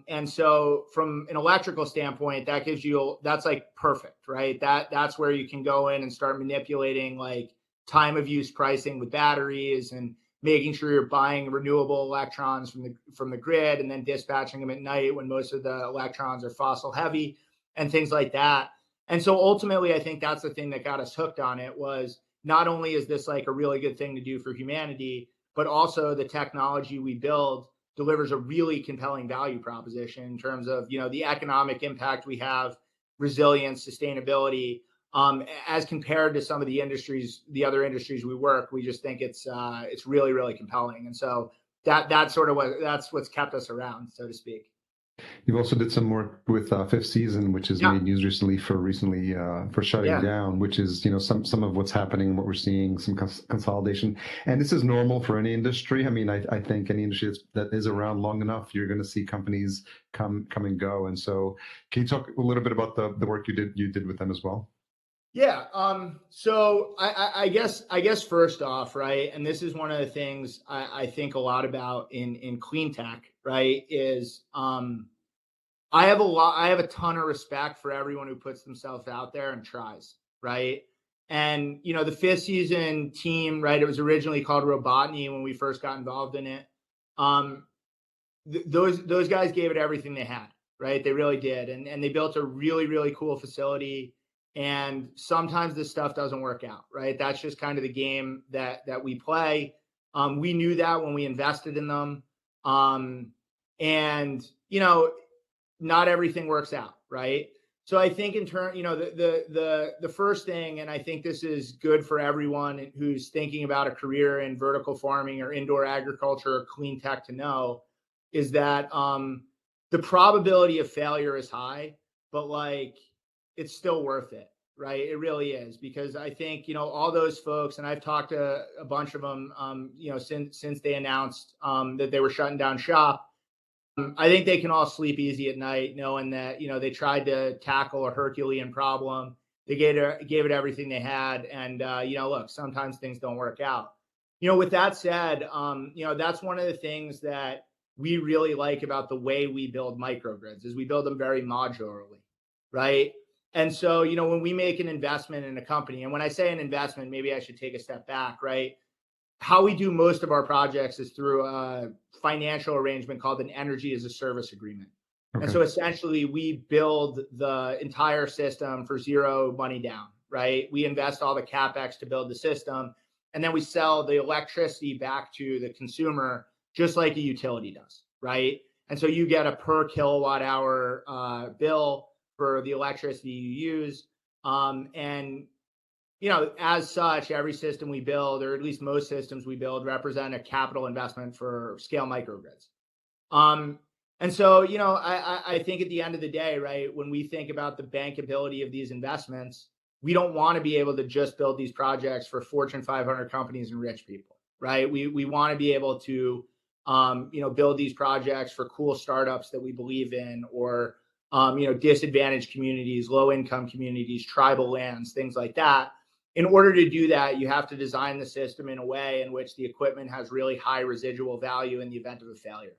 And so from an electrical standpoint, that's like perfect, right? That's where you can go in and start manipulating like time of use pricing with batteries and making sure you're buying renewable electrons from the grid and then dispatching them at night when most of the electrons are fossil heavy and things like that. And so ultimately, I think that's the thing that got us hooked on it was not only is this like a really good thing to do for humanity, but also the technology we build delivers a really compelling value proposition in terms of, the economic impact we have, resilience, sustainability, as compared to some of the other industries we work. We just think it's really, really compelling. And so that's what's kept us around, so to speak.
You've also did some work with Fifth Season, which has made news recently for shutting down, which is some of what's happening, what we're seeing, some consolidation, and this is normal for any industry. I mean, I think any industry that is around long enough, you're going to see companies come and go. And so, can you talk a little bit about the work you did with them as well?
Yeah. So I guess first off, right, and this is one of the things I think a lot about in clean tech, right, is I have a ton of respect for everyone who puts themselves out there and tries, right? And the Fifth Season team, right, it was originally called Robotny when we first got involved in it. Those guys gave it everything they had, right? They really did. And they built a really, really cool facility. And sometimes this stuff doesn't work out, right? That's just kind of the game that we play. We knew that when we invested in them. And not everything works out, right? So I think in turn, the first thing, and I think this is good for everyone who's thinking about a career in vertical farming or indoor agriculture or clean tech to know, is that the probability of failure is high, but like it's still worth it, right? It really is, because I think all those folks, and I've talked to a bunch of them, since they announced that they were shutting down shop. I think they can all sleep easy at night knowing that they tried to tackle a Herculean problem. They gave it everything they had, and look, sometimes things don't work out. With that said, that's one of the things that we really like about the way we build microgrids is we build them very modularly, right? And so when we make an investment in a company, and when I say an investment, maybe I should take a step back, right? How we do most of our projects is through a financial arrangement called an energy as a service agreement. Okay. And so essentially we build the entire system for zero money down, right? We invest all the CapEx to build the system, and then we sell the electricity back to the consumer just like a utility does, right? And so you get a per kilowatt hour bill for the electricity you use. And as such, every system we build, or at least most systems we build, represent a capital investment for Scale Microgrids. And so, I think at the end of the day, right, when we think about the bankability of these investments, we don't want to be able to just build these projects for Fortune 500 companies and rich people, right? We want to be able to, build these projects for cool startups that we believe in, or, disadvantaged communities, low income communities, tribal lands, things like that. In order to do that, you have to design the system in a way in which the equipment has really high residual value in the event of a failure.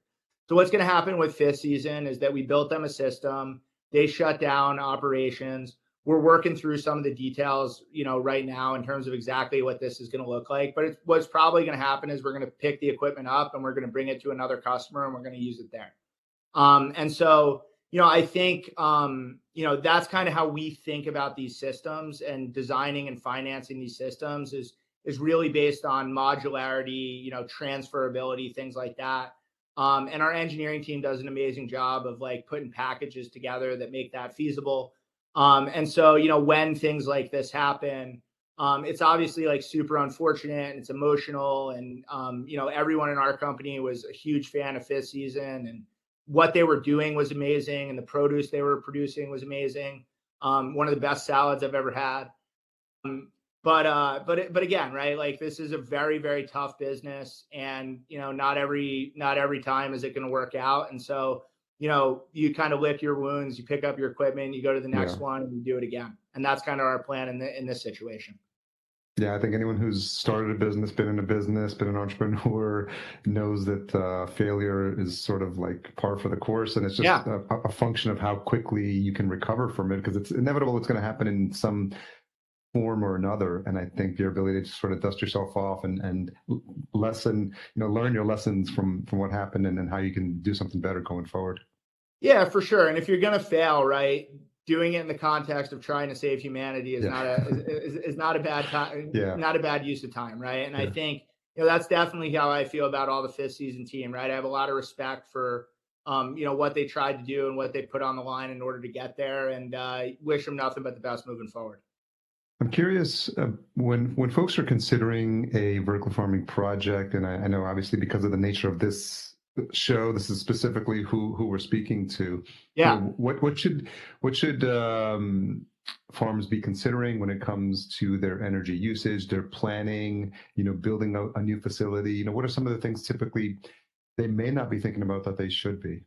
So what's going to happen with Fifth Season is that we built them a system. They shut down operations. We're working through some of the details, right now in terms of exactly what this is going to look like. But what's probably going to happen is we're going to pick the equipment up and we're going to bring it to another customer and we're going to use it there. And so, I think, that's kind of how we think about these systems, and designing and financing these systems is really based on modularity, transferability, things like that. And our engineering team does an amazing job of like putting packages together that make that feasible. And so, when things like this happen, it's obviously like super unfortunate and it's emotional. And, everyone in our company was a huge fan of Fifth Season, and what they were doing was amazing. And the produce they were producing was amazing. One of the best salads I've ever had. But again, right? Like, this is a very, very tough business, and, not every time is it going to work out. And so, you kind of lick your wounds, you pick up your equipment, you go to the next one, and you do it again. And that's kind of our plan in this situation.
Yeah, I think anyone who's started a business, been in a business, been an entrepreneur, knows that failure is sort of like par for the course, and it's just a function of how quickly you can recover from it, because it's inevitable. It's going to happen in some form or another. And I think your ability to sort of dust yourself off and learn your lessons from what happened, and then how you can do something better going forward.
Yeah, for sure. And if you're going to fail, right, doing it in the context of trying to save humanity is not a bad time, not a bad use of time, right? And I think, that's definitely how I feel about all the Fifth Season team, right? I have a lot of respect for what they tried to do and what they put on the line in order to get there, and wish them nothing but the best moving forward.
I'm curious, when folks are considering a vertical farming project, and I know obviously because of the nature of this show, this is specifically who we're speaking to.
Yeah.
What should farms be considering when it comes to their energy usage, their planning, building a new facility? What are some of the things typically they may not be thinking about that they should be?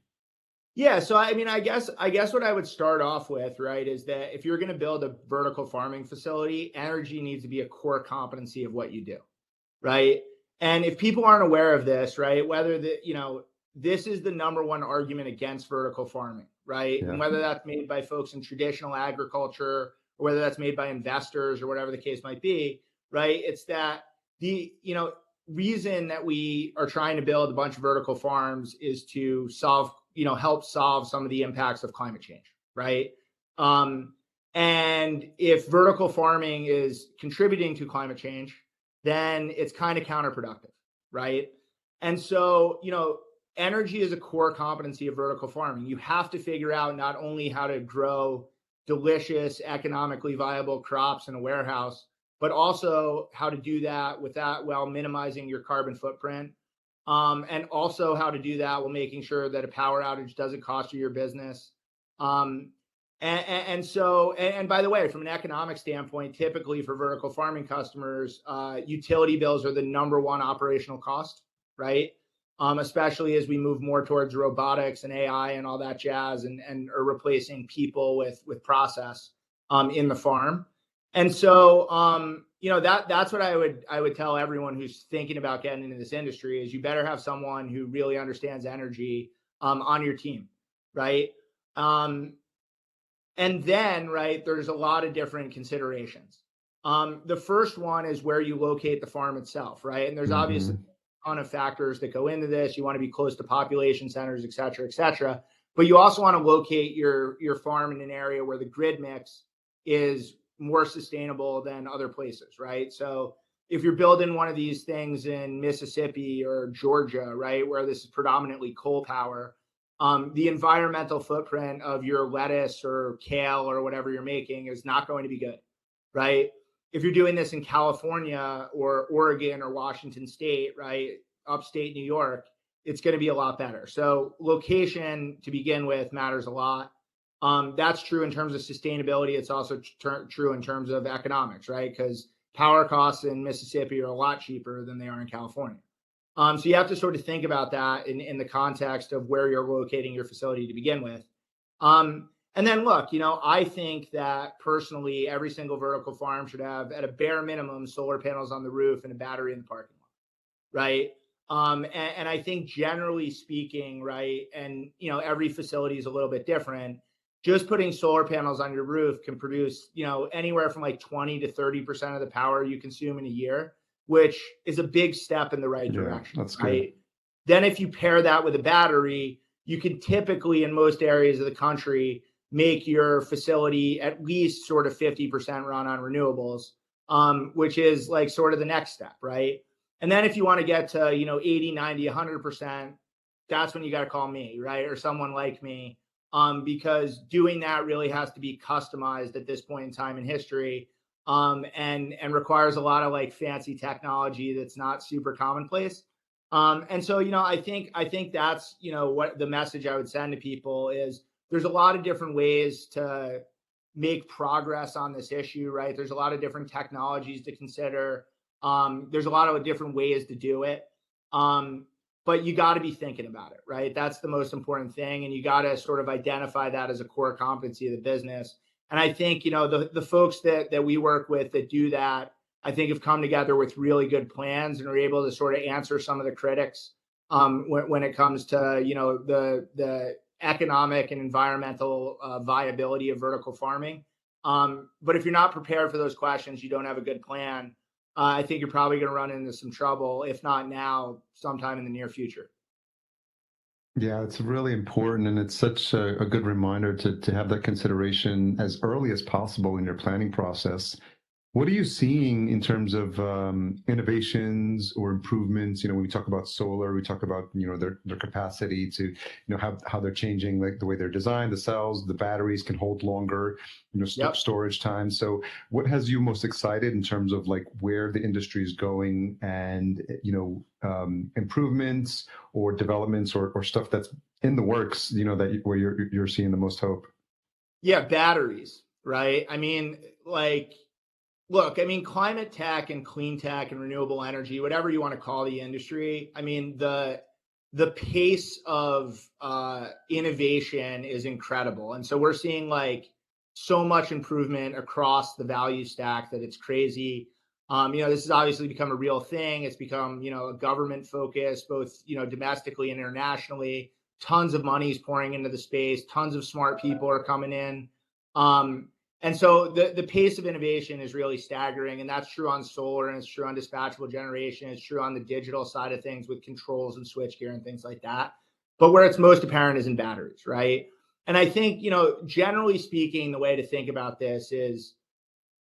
Yeah, so I mean, I guess what I would start off with, right, is that if you're going to build a vertical farming facility, energy needs to be a core competency of what you do, right? And if people aren't aware of this, right, whether this is the number one argument against vertical farming, right? And whether that's made by folks in traditional agriculture, or whether that's made by investors, or whatever the case might be, right? It's that the reason that we are trying to build a bunch of vertical farms is to help solve some of the impacts of climate change, right? And if vertical farming is contributing to climate change, then it's kind of counterproductive, right? And so, energy is a core competency of vertical farming. You have to figure out not only how to grow delicious, economically viable crops in a warehouse, but also how to do that while minimizing your carbon footprint. And also how to do that while making sure that a power outage doesn't cost you your business. And by the way, from an economic standpoint, typically for vertical farming customers, utility bills are the number one operational cost, right? Especially as we move more towards robotics and AI and all that jazz, and are replacing people with process in the farm. And so, that's what I would tell everyone who's thinking about getting into this industry is you better have someone who really understands energy on your team, right? And then, right, there's a lot of different considerations. The first one is where you locate the farm itself, right? And there's obviously a ton of factors that go into this. You want to be close to population centers, et cetera, et cetera. But you also want to locate your farm in an area where the grid mix is more sustainable than other places, right? So if you're building one of these things in Mississippi or Georgia, right, where this is predominantly coal power, the environmental footprint of your lettuce or kale or whatever you're making is not going to be good, right? If you're doing this in California or Oregon or Washington State, right, upstate New York, it's going to be a lot better. So location to begin with matters a lot. That's true in terms of sustainability. It's also true in terms of economics, right? Because power costs in Mississippi are a lot cheaper than they are in California. So you have to sort of think about that in the context of where you're locating your facility to begin with. And then look, I think that personally, every single vertical farm should have, at a bare minimum, solar panels on the roof and a battery in the parking lot, right? And I think generally speaking, right, and every facility is a little bit different. Just putting solar panels on your roof can produce, anywhere from like 20 to 30% of the power you consume in a year, which is a big step in the right direction.
That's
right?
good.
Then if you pair that with a battery, you can typically in most areas of the country make your facility at least sort of 50% run on renewables, which is like sort of the next step, right? And then if you want to get to, 80, 90, 100%, that's when you got to call me, right? Or someone like me, because doing that really has to be customized at this point in time in history, and requires a lot of like fancy technology that's not super commonplace. And so, I think that's, what the message I would send to people is there's a lot of different ways to make progress on this issue, right? There's a lot of different technologies to consider. There's a lot of different ways to do it. But you got to be thinking about it, right? That's the most important thing. And you got to sort of identify that as a core competency of the business. And I think, the folks that we work with that do that, I think have come together with really good plans and are able to sort of answer some of the critics when it comes to, the economic and environmental viability of vertical farming. But if you're not prepared for those questions, you don't have a good plan. I think you're probably going to run into some trouble, if not now, sometime in the near future.
Yeah, it's really important, and it's such a good reminder to have that consideration as early as possible in your planning process. What are you seeing in terms of innovations or improvements? When we talk about solar, we talk about their capacity to how they're changing, like the way they're designed, the cells, the batteries can hold longer,
Yep.
storage time. So, what has you most excited in terms of like where the industry is going, and improvements or developments or stuff that's in the works? Where you're seeing the most hope.
Yeah, batteries, right? I mean, like, look, climate tech and clean tech and renewable energy, whatever you want to call the industry, the pace of innovation is incredible. And so we're seeing like so much improvement across the value stack that it's crazy. This has obviously become a real thing. It's become, a government focus, both, domestically and internationally. Tons of money is pouring into the space. Tons of smart people are coming in. And so the pace of innovation is really staggering, and that's true on solar, and it's true on dispatchable generation. It's true on the digital side of things with controls and switchgear and things like that. But where it's most apparent is in batteries, right? And I think, generally speaking, the way to think about this is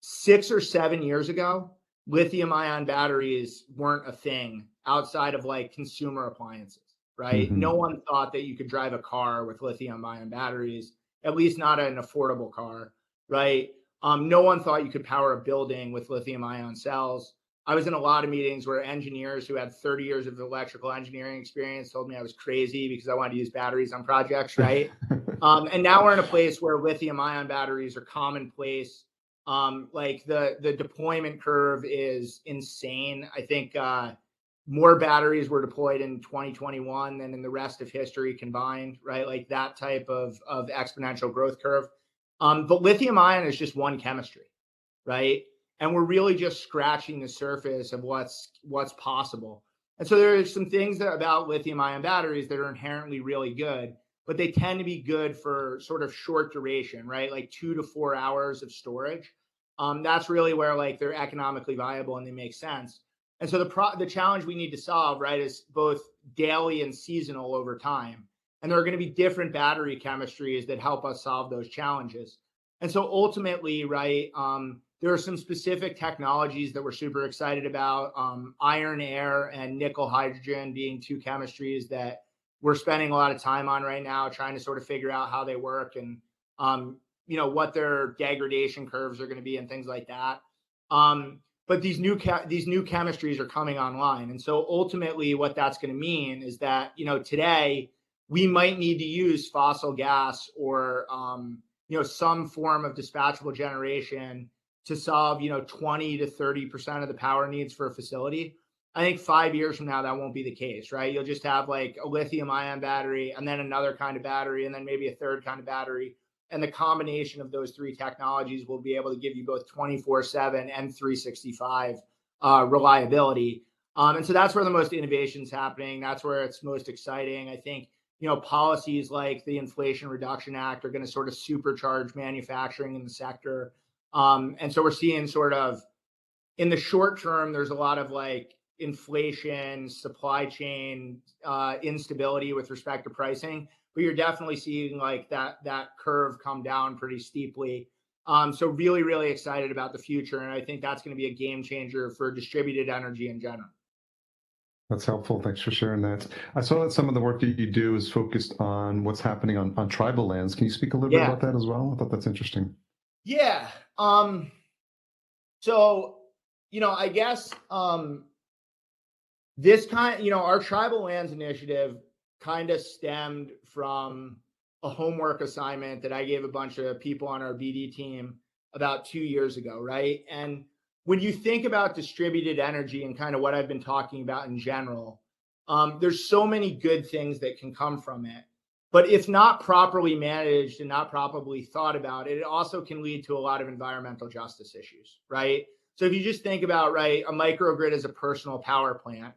6 or 7 years ago, lithium-ion batteries weren't a thing outside of like consumer appliances, right?
Mm-hmm.
No one thought that you could drive a car with lithium-ion batteries, at least not an affordable car. Right? No one thought you could power a building with lithium-ion cells. I was in a lot of meetings where engineers who had 30 years of electrical engineering experience told me I was crazy because I wanted to use batteries on projects, right? And now we're in a place where lithium-ion batteries are commonplace. Like the deployment curve is insane. I think more batteries were deployed in 2021 than in the rest of history combined, right? Like that type of exponential growth curve. But lithium ion is just one chemistry, right? And we're really just scratching the surface of what's possible. And so there are some things about lithium ion batteries that are inherently really good, but they tend to be good for sort of short duration, right? Like 2 to 4 hours of storage. That's really where like they're economically viable and they make sense. And so the challenge we need to solve, right, is both daily and seasonal over time. And there are going to be different battery chemistries that help us solve those challenges. And so ultimately, right, there are some specific technologies that we're super excited about. Iron air and nickel hydrogen being two chemistries that we're spending a lot of time on right now, trying to sort of figure out how they work and what their degradation curves are going to be and things like that. But these new chemistries are coming online, and so ultimately, what that's going to mean is that today we might need to use fossil gas or some form of dispatchable generation to solve 20 to 30% of the power needs for a facility. I think 5 years from now, that won't be the case, right? You'll just have like a lithium-ion battery and then another kind of battery and then maybe a third kind of battery. And the combination of those three technologies will be able to give you both 24/7 and 365 reliability. And so that's where the most innovation is happening. That's where it's most exciting. I think, policies like the Inflation Reduction Act are going to sort of supercharge manufacturing in the sector. And so we're seeing sort of in the short term, there's a lot of like inflation, supply chain instability with respect to pricing, but you're definitely seeing like that curve come down pretty steeply. So really, really excited about the future. And I think that's going to be a game changer for distributed energy in general.
That's helpful. Thanks for sharing that. I saw that some of the work that you do is focused on what's happening on tribal lands. Can you speak a little bit about that as well? I thought that's interesting.
Yeah. So, I guess this our tribal lands initiative kind of stemmed from a homework assignment that I gave a bunch of people on our BD team about 2 years ago, right? And when you think about distributed energy and kind of what I've been talking about in general, there's so many good things that can come from it. But if not properly managed and not properly thought about, it also can lead to a lot of environmental justice issues, right? So if you just think about, right, a microgrid is a personal power plant,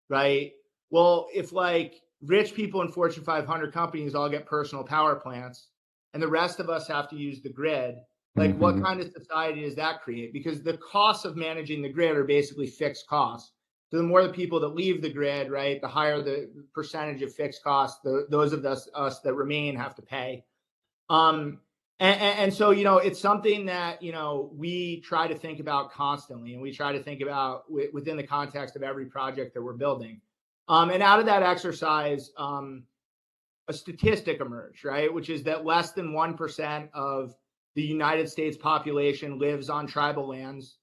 right? Well, if like rich people in Fortune 500 companies all get personal power plants and the rest of us have to use the grid, like what kind of society does that create? Because the costs of managing the grid are basically fixed costs. So the more the people that leave the grid, right, the higher the percentage of fixed costs those of us that remain have to pay. And so, it's something that, we try to think about constantly, and we try to think about within the context of every project that we're building. And out of that exercise, a statistic emerged, right, which is that less than 1% of the United States population lives on tribal lands,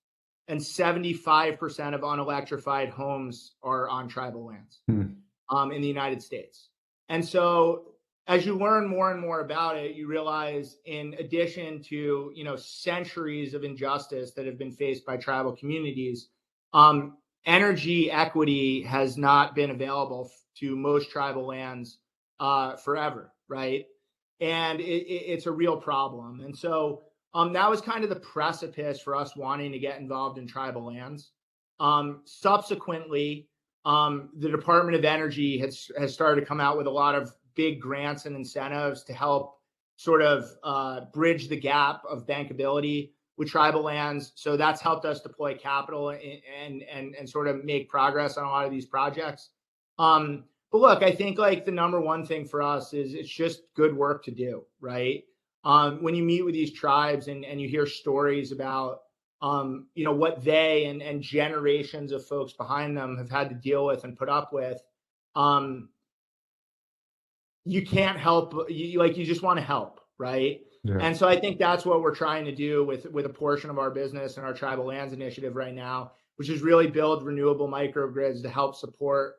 and 75% of unelectrified homes are on tribal lands in the United States. And so as you learn more and more about it, you realize in addition to, centuries of injustice that have been faced by tribal communities, energy equity has not been available to most tribal lands forever, right? And it's a real problem. And so that was kind of the precipice for us wanting to get involved in tribal lands. Subsequently, the Department of Energy has started to come out with a lot of big grants and incentives to help sort of bridge the gap of bankability with tribal lands. So that's helped us deploy capital and sort of make progress on a lot of these projects. But look, I think like the number one thing for us is it's just good work to do, right? When you meet with these tribes and you hear stories about, what they and generations of folks behind them have had to deal with and put up with, you can't help, you just want to help, right? Yeah. And so I think that's what we're trying to do with a portion of our business and our tribal lands initiative right now, which is really build renewable microgrids to help support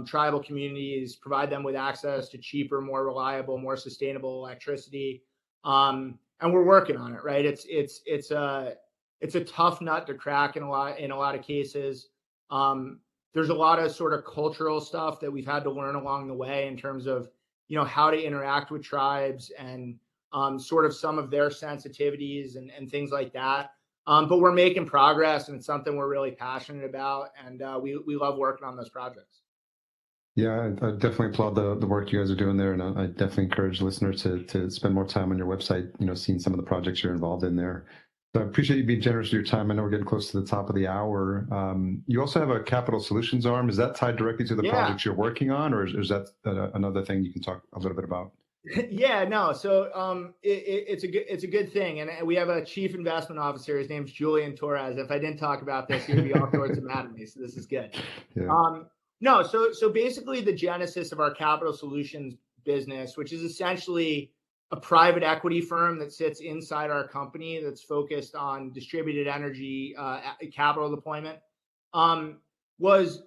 tribal communities, provide them with access to cheaper, more reliable, more sustainable electricity. And we're working on it, right? It's a tough nut to crack in a lot of cases. There's a lot of sort of cultural stuff that we've had to learn along the way in terms of, how to interact with tribes and sort of some of their sensitivities and things like that. But we're making progress, and it's something we're really passionate about, and we love working on those projects.
Yeah, I definitely applaud the work you guys are doing there, and I definitely encourage listeners to spend more time on your website, seeing some of the projects you're involved in there. So I appreciate you being generous with your time. I know we're getting close to the top of the hour. You also have a capital solutions arm. Is that tied directly to the projects you're working on, or is that another thing you can talk a little bit about?
Yeah, no. So it's a good thing, and we have a chief investment officer. His name's Julian Torres. If I didn't talk about this, he'd be all sorts of mad at me. So this is good. Yeah. No, so basically the genesis of our capital solutions business, which is essentially a private equity firm that sits inside our company that's focused on distributed energy capital deployment, was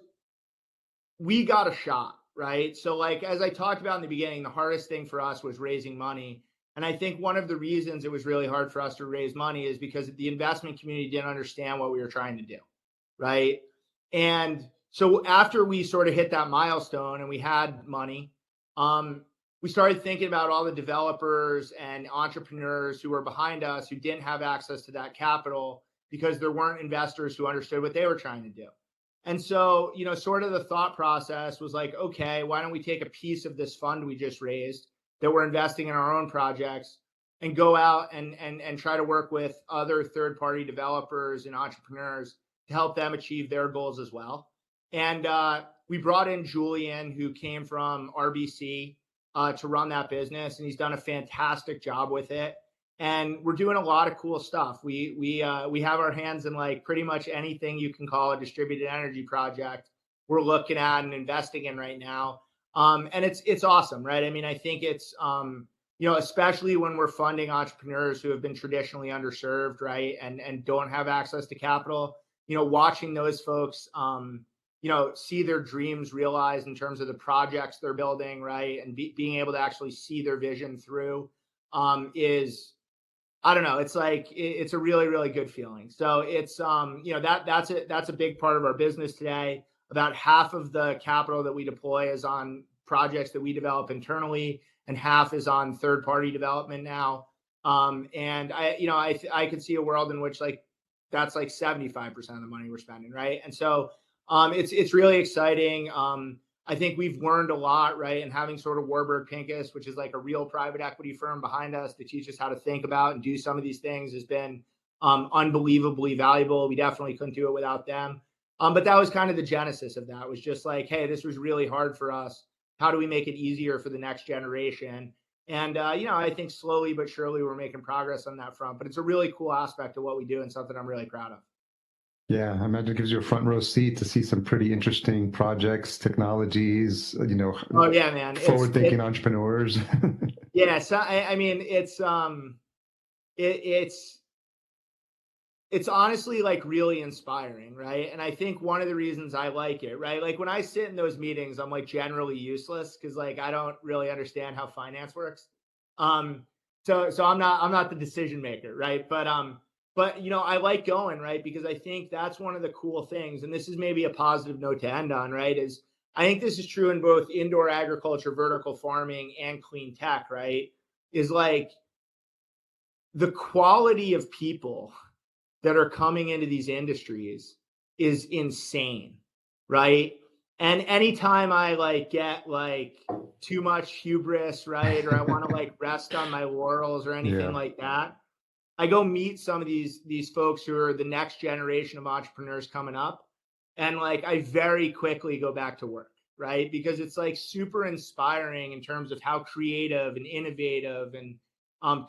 we got a shot, right? So like as I talked about in the beginning, the hardest thing for us was raising money. And I think one of the reasons it was really hard for us to raise money is because the investment community didn't understand what we were trying to do, right? And so after we sort of hit that milestone and we had money, we started thinking about all the developers and entrepreneurs who were behind us who didn't have access to that capital because there weren't investors who understood what they were trying to do. And so, sort of the thought process was like, okay, why don't we take a piece of this fund we just raised that we're investing in our own projects and go out and try to work with other third-party developers and entrepreneurs to help them achieve their goals as well. And we brought in Julian, who came from RBC, to run that business, and he's done a fantastic job with it. And we're doing a lot of cool stuff. We have our hands in like pretty much anything you can call a distributed energy project. We're looking at and investing in right now, and it's awesome, right? I mean, I think it's especially when we're funding entrepreneurs who have been traditionally underserved, right, and don't have access to capital. Watching those folks, see their dreams realized in terms of the projects they're building, right, and being able to actually see their vision through, is, I don't know. It's like it's a really, really good feeling. So it's that's a big part of our business today. About half of the capital that we deploy is on projects that we develop internally, and half is on third-party development now. And I could see a world in which like that's like 75% of the money we're spending, right? And so it's really exciting. I think we've learned a lot, right? And having sort of Warburg Pincus, which is like a real private equity firm behind us to teach us how to think about and do some of these things, has been unbelievably valuable. We definitely couldn't do it without them. But that was kind of the genesis of that. It was just like, hey, this was really hard for us. How do we make it easier for the next generation? And I think slowly but surely we're making progress on that front. But it's a really cool aspect of what we do and something I'm really proud of.
Yeah, I imagine it gives you a front row seat to see some pretty interesting projects, technologies,
Oh yeah, man.
forward-thinking entrepreneurs.
Yeah, so I mean, it's honestly like really inspiring, right? And I think one of the reasons I like it, right? Like when I sit in those meetings, I'm like generally useless because like I don't really understand how finance works. So I'm not the decision maker, right? But I like going, right? Because I think that's one of the cool things, and this is maybe a positive note to end on, right? Is I think this is true in both indoor agriculture, vertical farming, and clean tech, right? Is like the quality of people that are coming into these industries is insane, right? And anytime I like get like too much hubris, right, or I want to like rest on my laurels or anything
Yeah.
like that, I go meet some of these folks who are the next generation of entrepreneurs coming up, and like I very quickly go back to work, right? Because it's like super inspiring in terms of how creative and innovative and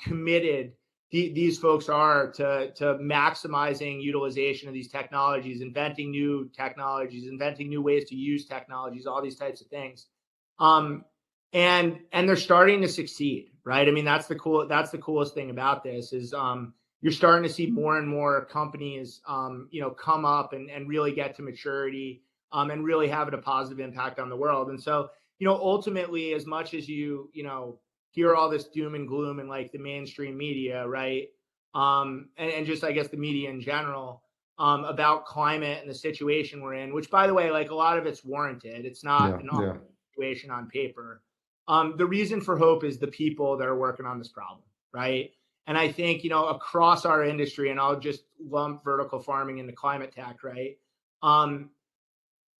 committed these folks are to maximizing utilization of these technologies, inventing new technologies, inventing new ways to use technologies, all these types of things. And they're starting to succeed, right? I mean, that's the coolest thing about this is you're starting to see more and more companies come up and really get to maturity and really having a positive impact on the world. And so, ultimately, as much as you hear all this doom and gloom in like the mainstream media, right? And just I guess the media in general, about climate and the situation we're in, which by the way, like a lot of it's warranted. It's not an awful situation on paper. The reason for hope is the people that are working on this problem, right? And I think, across our industry, and I'll just lump vertical farming into climate tech, right?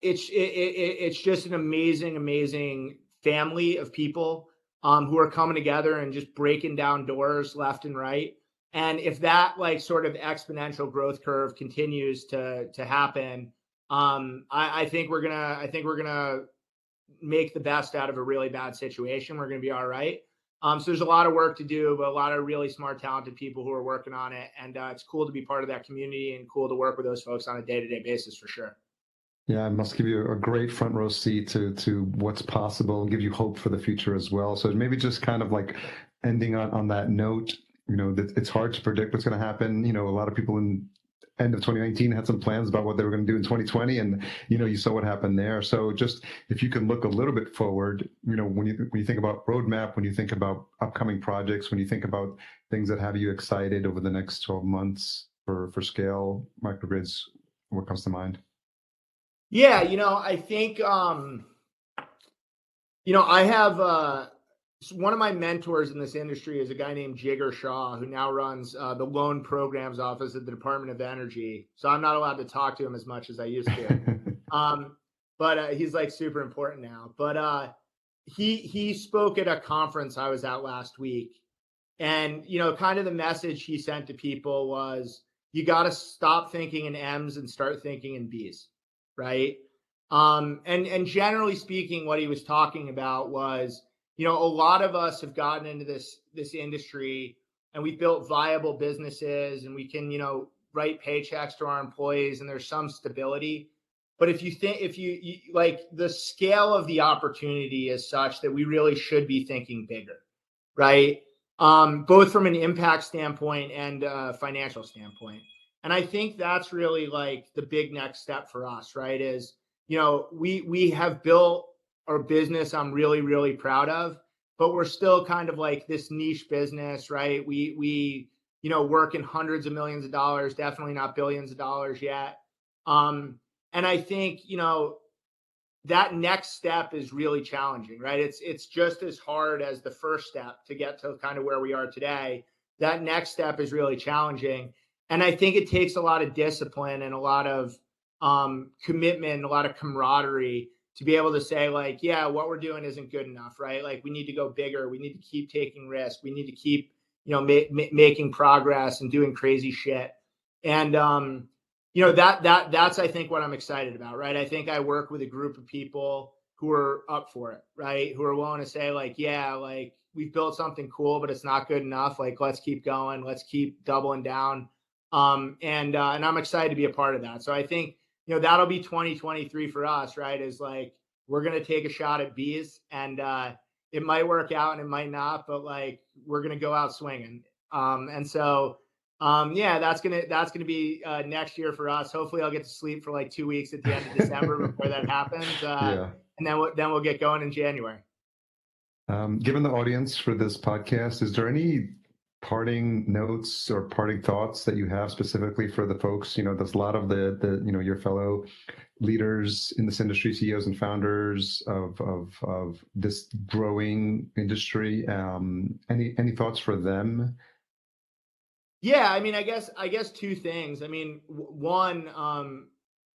It's just an amazing family of people who are coming together and just breaking down doors left and right. And if that like sort of exponential growth curve continues to happen, I think we're gonna make the best out of a really bad situation. We're gonna be all right. So there's a lot of work to do, but a lot of really smart, talented people who are working on it, and it's cool to be part of that community and cool to work with those folks on a day-to-day basis for sure.
Yeah, it must give you a great front row seat to what's possible and give you hope for the future as well. So maybe just kind of like ending on that note, that it's hard to predict what's going to happen. A lot of people in end of 2019 had some plans about what they were going to do in 2020, and you saw what happened there. So just if you can look a little bit forward, when you think about roadmap, when you think about upcoming projects, when you think about things that have you excited over the next 12 months for Scale Microgrids, what comes to mind?
Yeah, I think I have one of my mentors in this industry is a guy named Jigger Shaw, who now runs the loan programs office at the Department of Energy. So I'm not allowed to talk to him as much as I used to. But he's like super important now. But he spoke at a conference I was at last week, and kind of the message he sent to people was, you got to stop thinking in M's and start thinking in B's, right? And generally speaking, what he was talking about was, a lot of us have gotten into this industry, and we've built viable businesses, and we can write paychecks to our employees, and there's some stability. But if you like, the scale of the opportunity is such that we really should be thinking bigger, right? Both from an impact standpoint and financial standpoint. And I think that's really like the big next step for us, right? Is, we have built our business I'm really, really proud of, but we're still kind of like this niche business, right? We work in hundreds of millions of dollars, definitely not billions of dollars yet. And I think, that next step is really challenging, right? It's just as hard as the first step to get to kind of where we are today. That next step is really challenging. And I think it takes a lot of discipline and a lot of commitment, a lot of camaraderie to be able to say, like, yeah, what we're doing isn't good enough, right? Like, we need to go bigger. We need to keep taking risks. We need to keep, making progress and doing crazy shit. And, that's, I think, what I'm excited about, right? I think I work with a group of people who are up for it, right? Who are willing to say, like, yeah, like, we've built something cool, but it's not good enough. Like, let's keep going. Let's keep doubling down. And I'm excited to be a part of that. So I think, that'll be 2023 for us, right? Is like, we're going to take a shot at bees, and it might work out and it might not, but like, we're going to go out swinging. And so, yeah, that's gonna be next year for us. Hopefully I'll get to sleep for like 2 weeks at the end of December before that happens.
Yeah.
And then we'll get going in January.
Given the audience for this podcast, is there any parting notes or parting thoughts that you have specifically for the folks? There's a lot of the your fellow leaders in this industry, CEOs and founders of this growing industry. Any thoughts for them?
Yeah, I mean, I guess two things. I mean, one,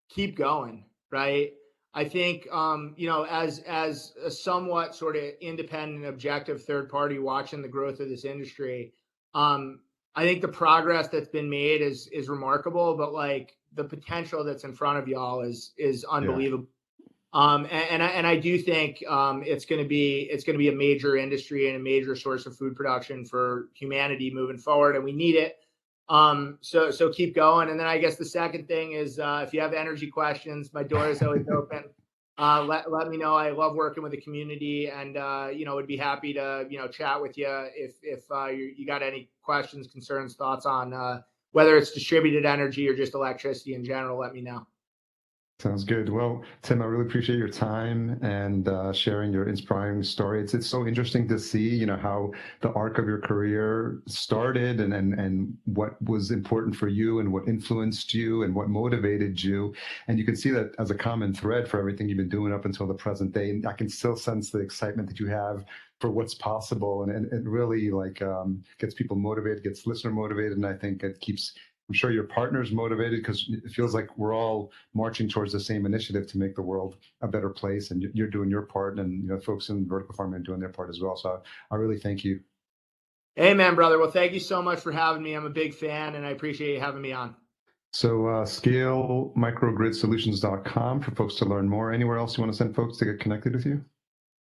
keep going, right? I think, as a somewhat sort of independent, objective third party watching the growth of this industry, I think the progress that's been made is remarkable, but like, the potential that's in front of y'all is unbelievable. And I do think it's going to be a major industry and a major source of food production for humanity moving forward, and we need it. So keep going. And then I guess the second thing is, if you have energy questions, my door is always open. Let me know. I love working with the community, and would be happy to chat with you if you got any questions, concerns, thoughts on whether it's distributed energy or just electricity in general. Let me know.
Sounds good. Well, Tim, I really appreciate your time and sharing your inspiring story. It's so interesting to see, how the arc of your career started and what was important for you and what influenced you and what motivated you. And you can see that as a common thread for everything you've been doing up until the present day. And I can still sense the excitement that you have for what's possible. And it really gets people motivated, gets listener motivated. And I think it keeps, I'm sure your partner's motivated, because it feels like we're all marching towards the same initiative to make the world a better place, and you're doing your part, and folks in vertical farming are doing their part as well. So I really thank you.
Amen, brother. Well, thank you so much for having me. I'm a big fan, and I appreciate you having me on.
So scalemicrogridsolutions.com for folks to learn more. Anywhere else you want to send folks to get connected with you?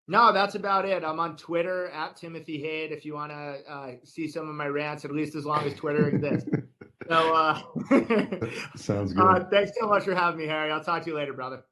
No, that's about it. I'm on Twitter at Timothy Hade if you want to see some of my rants, at least as long as Twitter exists. So
Sounds good.
Thanks so much for having me, Harry. I'll talk to you later, brother.